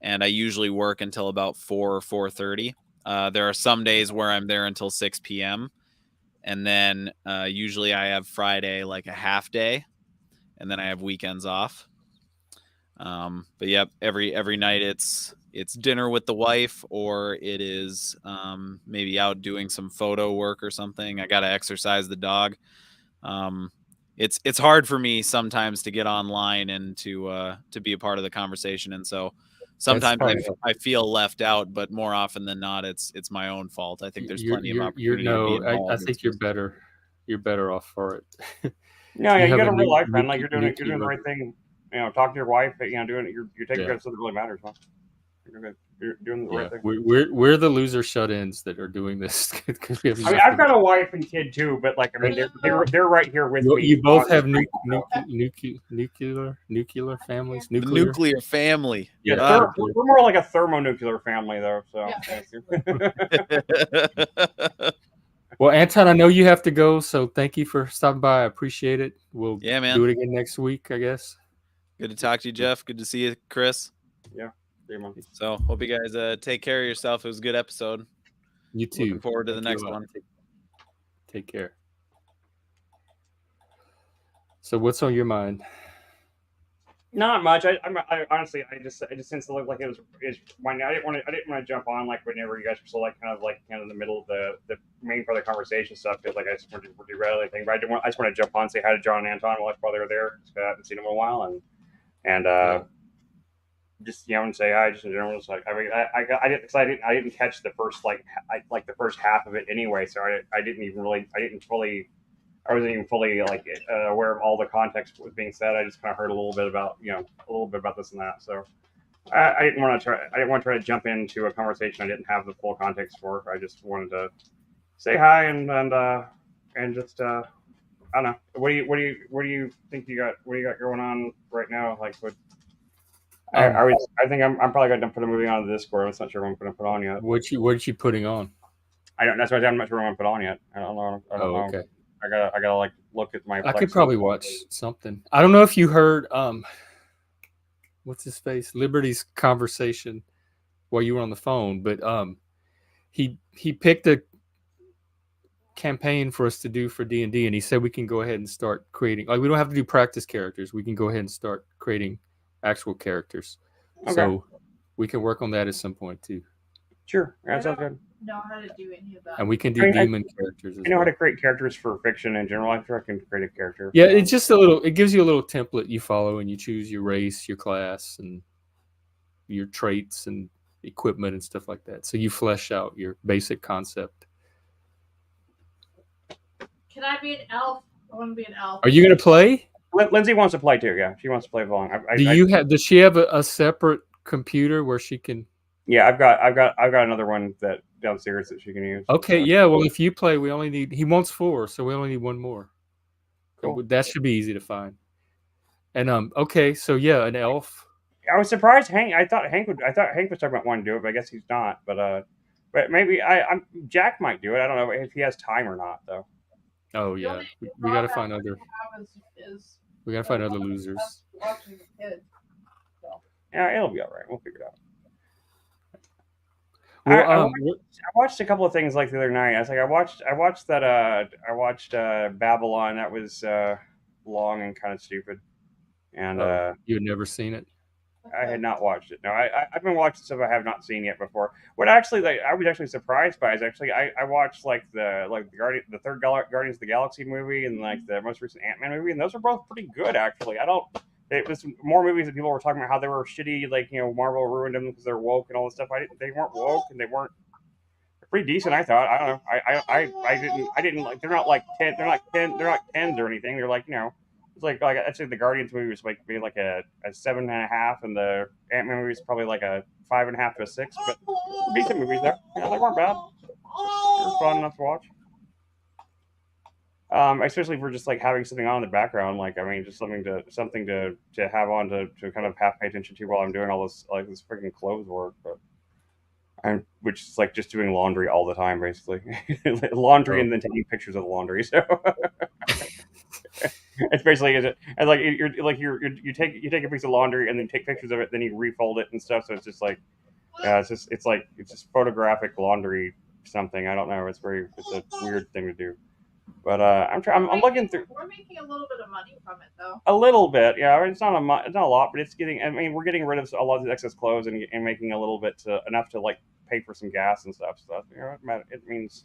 and I usually work until about 4 or 4:30. There are some days where I'm there until 6 p.m. And then usually I have Friday like a half day, and then I have weekends off. But yep, every night it's dinner with the wife, or it is maybe out doing some photo work or something. I gotta exercise the dog. It's hard for me sometimes to get online and to be a part of the conversation, and so sometimes I feel left out, but more often than not, it's my own fault. I think there's plenty of opportunity. I think you're better. You're better off for it. No, you got a real life, man. Like you're doing the right thing. Talking to your wife. You're taking care of something that really matters, huh? You're doing the right thing. We're the loser shut-ins that are doing this. I've got a wife and kid too, but they're right here with me. You both have nuclear families. Nuclear family. Yeah, we're more like a thermonuclear family, though. So. Yeah. Well, Anton, I know you have to go, so thank you for stopping by. I appreciate it. We'll do it again next week, I guess. Good to talk to you, Jeff. Good to see you, Chris. Yeah. So hope you guys take care of yourself. It was a good episode. You too. Looking forward to the next one. Take care. So what's on your mind? Not much. I honestly, I just since it looked like it was winding. I didn't want to jump on whenever you guys were still kind of in the middle of the main part of the conversation stuff, because I just wanted to derail anything. But I just want to jump on and say hi to John and Anton while they were there. I haven't seen them in a while, and just and say hi. Just in general, just I didn't catch the first the first half of it anyway, so I wasn't even fully aware of all the context that was being said. I just kind of heard a little bit about this and that. So I didn't want to try to jump into a conversation I didn't have the full context for. I just wanted to say hi and just I don't know. What do you think you got? What do you got going on right now? Like what? I think I'm probably going to put a movie on the Discord. I'm not sure what I'm going to put on yet. What you putting on? I don't. That's why I'm not sure what I'm going to put on yet. I don't know. Okay. I gotta like look at my. I could probably watch something. I don't know if you heard what's his face? Liberty's conversation while you were on the phone, but he picked a campaign for us to do for D&D, and he said we can go ahead and start creating. Like we don't have to do practice characters. We can go ahead and start creating actual characters. Okay. So we can work on that at some point too. Sure, that sounds good. Know how to do any of that. And we can do demon characters. I know how to create characters for fiction in general. I'm sure I can create a character. Yeah, it's just a little. It gives you a little template you follow, and you choose your race, your class, and your traits and equipment and stuff like that. So you flesh out your basic concept. Can I be an elf? I want to be an elf. Are you going to play? Lindsay wants to play too. Yeah, she wants to play along. Does she have a separate computer where she can? Yeah, I've got another one that downstairs that she can use. Okay, yeah. Well, if you play, we only need. He wants 4, so we only need 1 more. Cool. That should be easy to find. And okay, so yeah, an elf. I was surprised I thought Hank was talking about wanting to do it, but I guess he's not. But maybe Jack might do it. I don't know if he has time or not though. Oh yeah, we got to find other. We got to find other losers. Watching the kids. So. Yeah, it'll be all right. We'll figure it out. Well, I watched a couple of things like the other night. I watched Babylon. That was long and kind of stupid. And you had never seen it? I had not watched it. No, I've been watching stuff I have not seen yet before. What actually I was actually surprised by is actually I watched the third Guardians of the Galaxy movie and like the most recent Ant-Man movie, and those were both pretty good actually. It was more movies that people were talking about how they were shitty, like Marvel ruined them because they're woke and all this stuff. They weren't woke and they weren't. They're pretty decent, I thought. I don't know. I didn't like. They're not like 10. They're not 10s or anything. They're like it's like I'd say the Guardians movie was like maybe like a 7.5, and the Ant-Man movie is probably like a 5.5 to a 6. But decent movies there. Yeah, they weren't bad. They were fun enough to watch. Especially for just like having something on in the background, like just something to have on to kind of half pay attention to while I'm doing all this this freaking clothes work, which is like just doing laundry all the time, basically. Laundry and then taking pictures of the laundry. So it's basically you take a piece of laundry and then take pictures of it, then you refold it and stuff. So it's just like it's just photographic laundry something. I don't know. It's a weird thing to do. But I'm looking through. We're making a little bit of money from it, though. A little bit, yeah. It's not a lot, but it's getting. We're getting rid of a lot of the excess clothes and making a little bit enough to like pay for some gas and stuff. So it means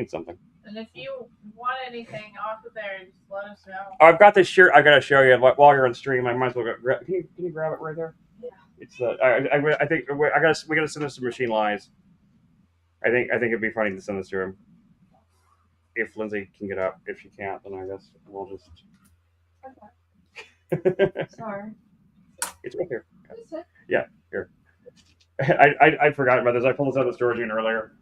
something. And if you want anything off of there, just let us know. Oh, I've got this shirt. I got to show you while you're on stream. I might as well go. Can you grab it right there? Yeah. It's I think we got to send this to Machine Lies. I think it'd be funny to send this to him. If Lindsay can get up. If she can't, then I guess we'll just. Okay. Sorry. It's right here. Yeah, here. I forgot about this. I pulled this out of the storage unit earlier.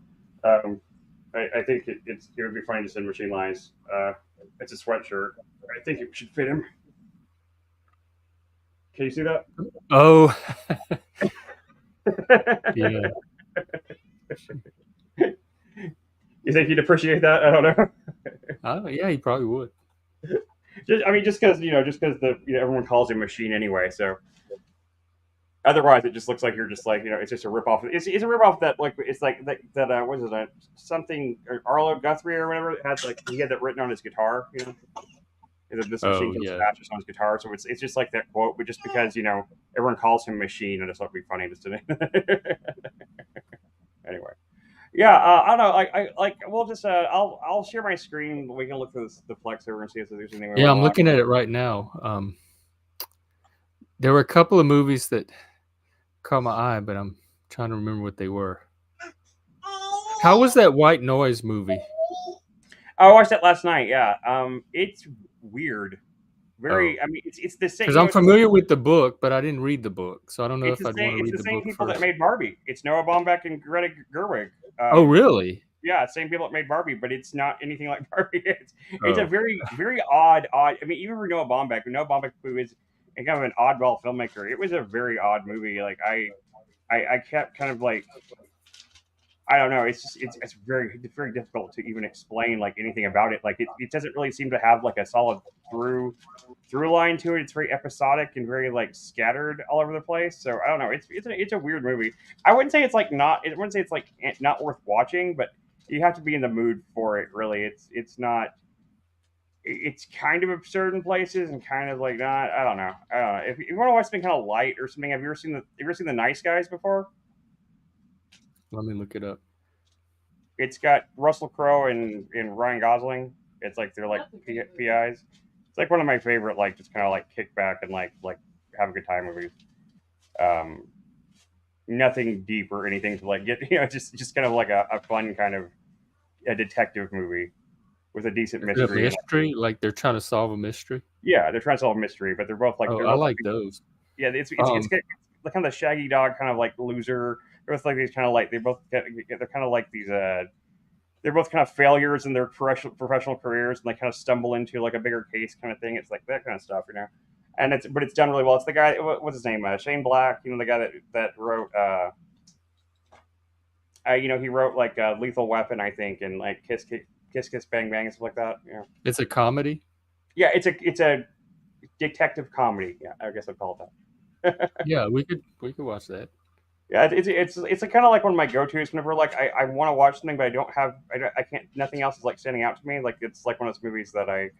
I think it would be funny to send Machine Lies. It's a sweatshirt. I think it should fit him. Can you see that? Oh. Yeah. You think he'd appreciate that? I don't know. Oh yeah, he probably would. Just because everyone calls him Machine anyway. So otherwise, it just looks like you're just like it's just a ripoff. It's a ripoff that like it's like that what is it? Something Arlo Guthrie or whatever had he had that written on his guitar. This machine can smash on his guitar. So it's just like that quote, but just because everyone calls him Machine, I just thought it'd be funny just to anyway. Yeah, I don't know. We'll just I'll share my screen. We can look through the Plex over and see if there's anything. Yeah, I'm looking at it right now. There were a couple of movies that caught my eye, but I'm trying to remember what they were. How was that White Noise movie? I watched that last night. Yeah, it's weird. Very. It's the same. Because I'm familiar with the book, but I didn't read the book, so I don't know if I'd want to read the book. It's the same people that made Barbie. It's Noah Baumbach and Greta Gerwig. Oh, really? Yeah, same people that made Barbie, but it's not anything like Barbie. It's a Oh. very very odd. I mean, even for Noah Baumbach, who is kind of an oddball filmmaker, it was a very odd movie. Like I kept kind of like I don't know. It's just it's very difficult to even explain like anything about it. Like it doesn't really seem to have like a solid through line to it. It's very episodic and very like scattered all over the place. So I don't know. It's a weird movie. I wouldn't say it's like not. I wouldn't say it's like not worth watching, but you have to be in the mood for it. Really, it's not. It's kind of absurd in places and kind of like not. I don't know. I don't know. If you want to watch something kind of light or something, have you ever seen the Nice Guys before? Let me look it up. It's got Russell Crowe and Ryan Gosling. It's like they're like PIs. It's like one of my favorite, like just kind of like kick back and like have a good time movies. Um, Nothing deep or anything to like get just kind of like a fun kind of a detective movie with a decent Is it a mystery. mystery? Like they're trying to solve a mystery? Yeah, they're trying to solve a mystery, but they're both like Oh, I like those. yeah, it's kind of the shaggy dog kind of like loser. They're both like these kind of like they're kind of like these they're both kind of failures in their professional careers, and they kind of stumble into like a bigger case kind of thing. It's like that kind of stuff, And it's done really well. It's the guy. What's his name? Shane Black. The guy that wrote. He wrote like Lethal Weapon, I think, and like Kiss Bang Bang and stuff like that. Yeah. It's a comedy. Yeah, it's a detective comedy. Yeah, I guess I'd call it that. Yeah, we could watch that. Yeah, it's kind of like one of my go-tos whenever like I want to watch something, but I can't, nothing else is like standing out to me. Like it's like one of those movies that I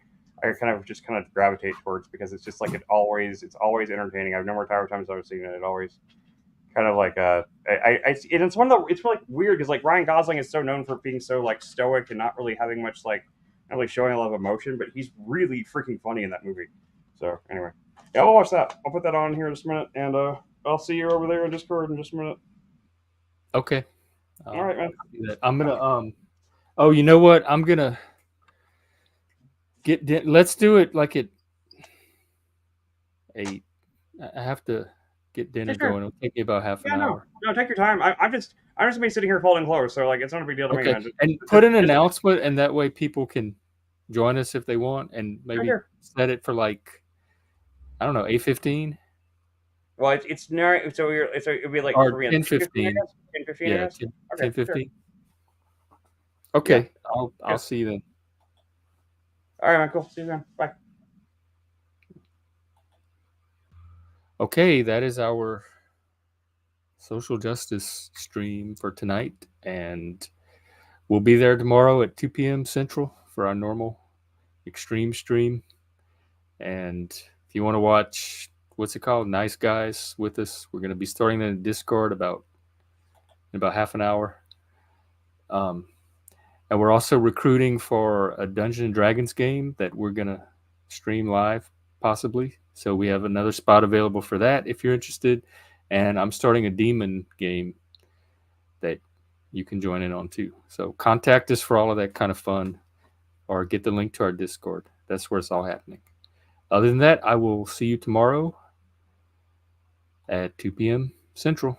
kind of gravitate towards because it's just like it's always entertaining. I've no more times I've seen it. It always kind of like and it's one of the it's really weird because like Ryan Gosling is so known for being so like stoic and not really having much like not really showing a lot of emotion, but he's really freaking funny in that movie. So anyway, yeah, I'll watch that. I'll put that on here in just a minute, and I'll see you over there in Discord in just a minute. Okay. All right, man. I'm gonna Oh, you know what? I'm gonna let's do it like at 8. I have to get dinner Sure. going. It'll take me about half an hour. No, take your time. I'm just been sitting here folding clothes, so like it's not a big deal to me. Okay. Man. And put an announcement, and that way people can join us if they want, and maybe Sure. set it for like I don't know 8:15. Well, it's near, so it'll be like Or for me, 10:15. 10:15. Yeah, Okay, 10:15. sure. Okay, Yeah. I'll see you then. All right, man. Cool. See you then. Bye. Okay, that is our social justice stream for tonight, and we'll be there tomorrow at 2 p.m. Central for our normal extreme stream. And if you want to watch, what's it called, Nice Guys with us, we're going to be starting in Discord in about half an hour. And we're also recruiting for a Dungeons and Dragons game that we're going to stream live, possibly. So we have another spot available for that if you're interested. And I'm starting a demon game that you can join in on too. So contact us for all of that kind of fun, or get the link to our Discord. That's where it's all happening. Other than that, I will see you tomorrow at 2 p.m. Central.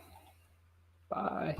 Bye.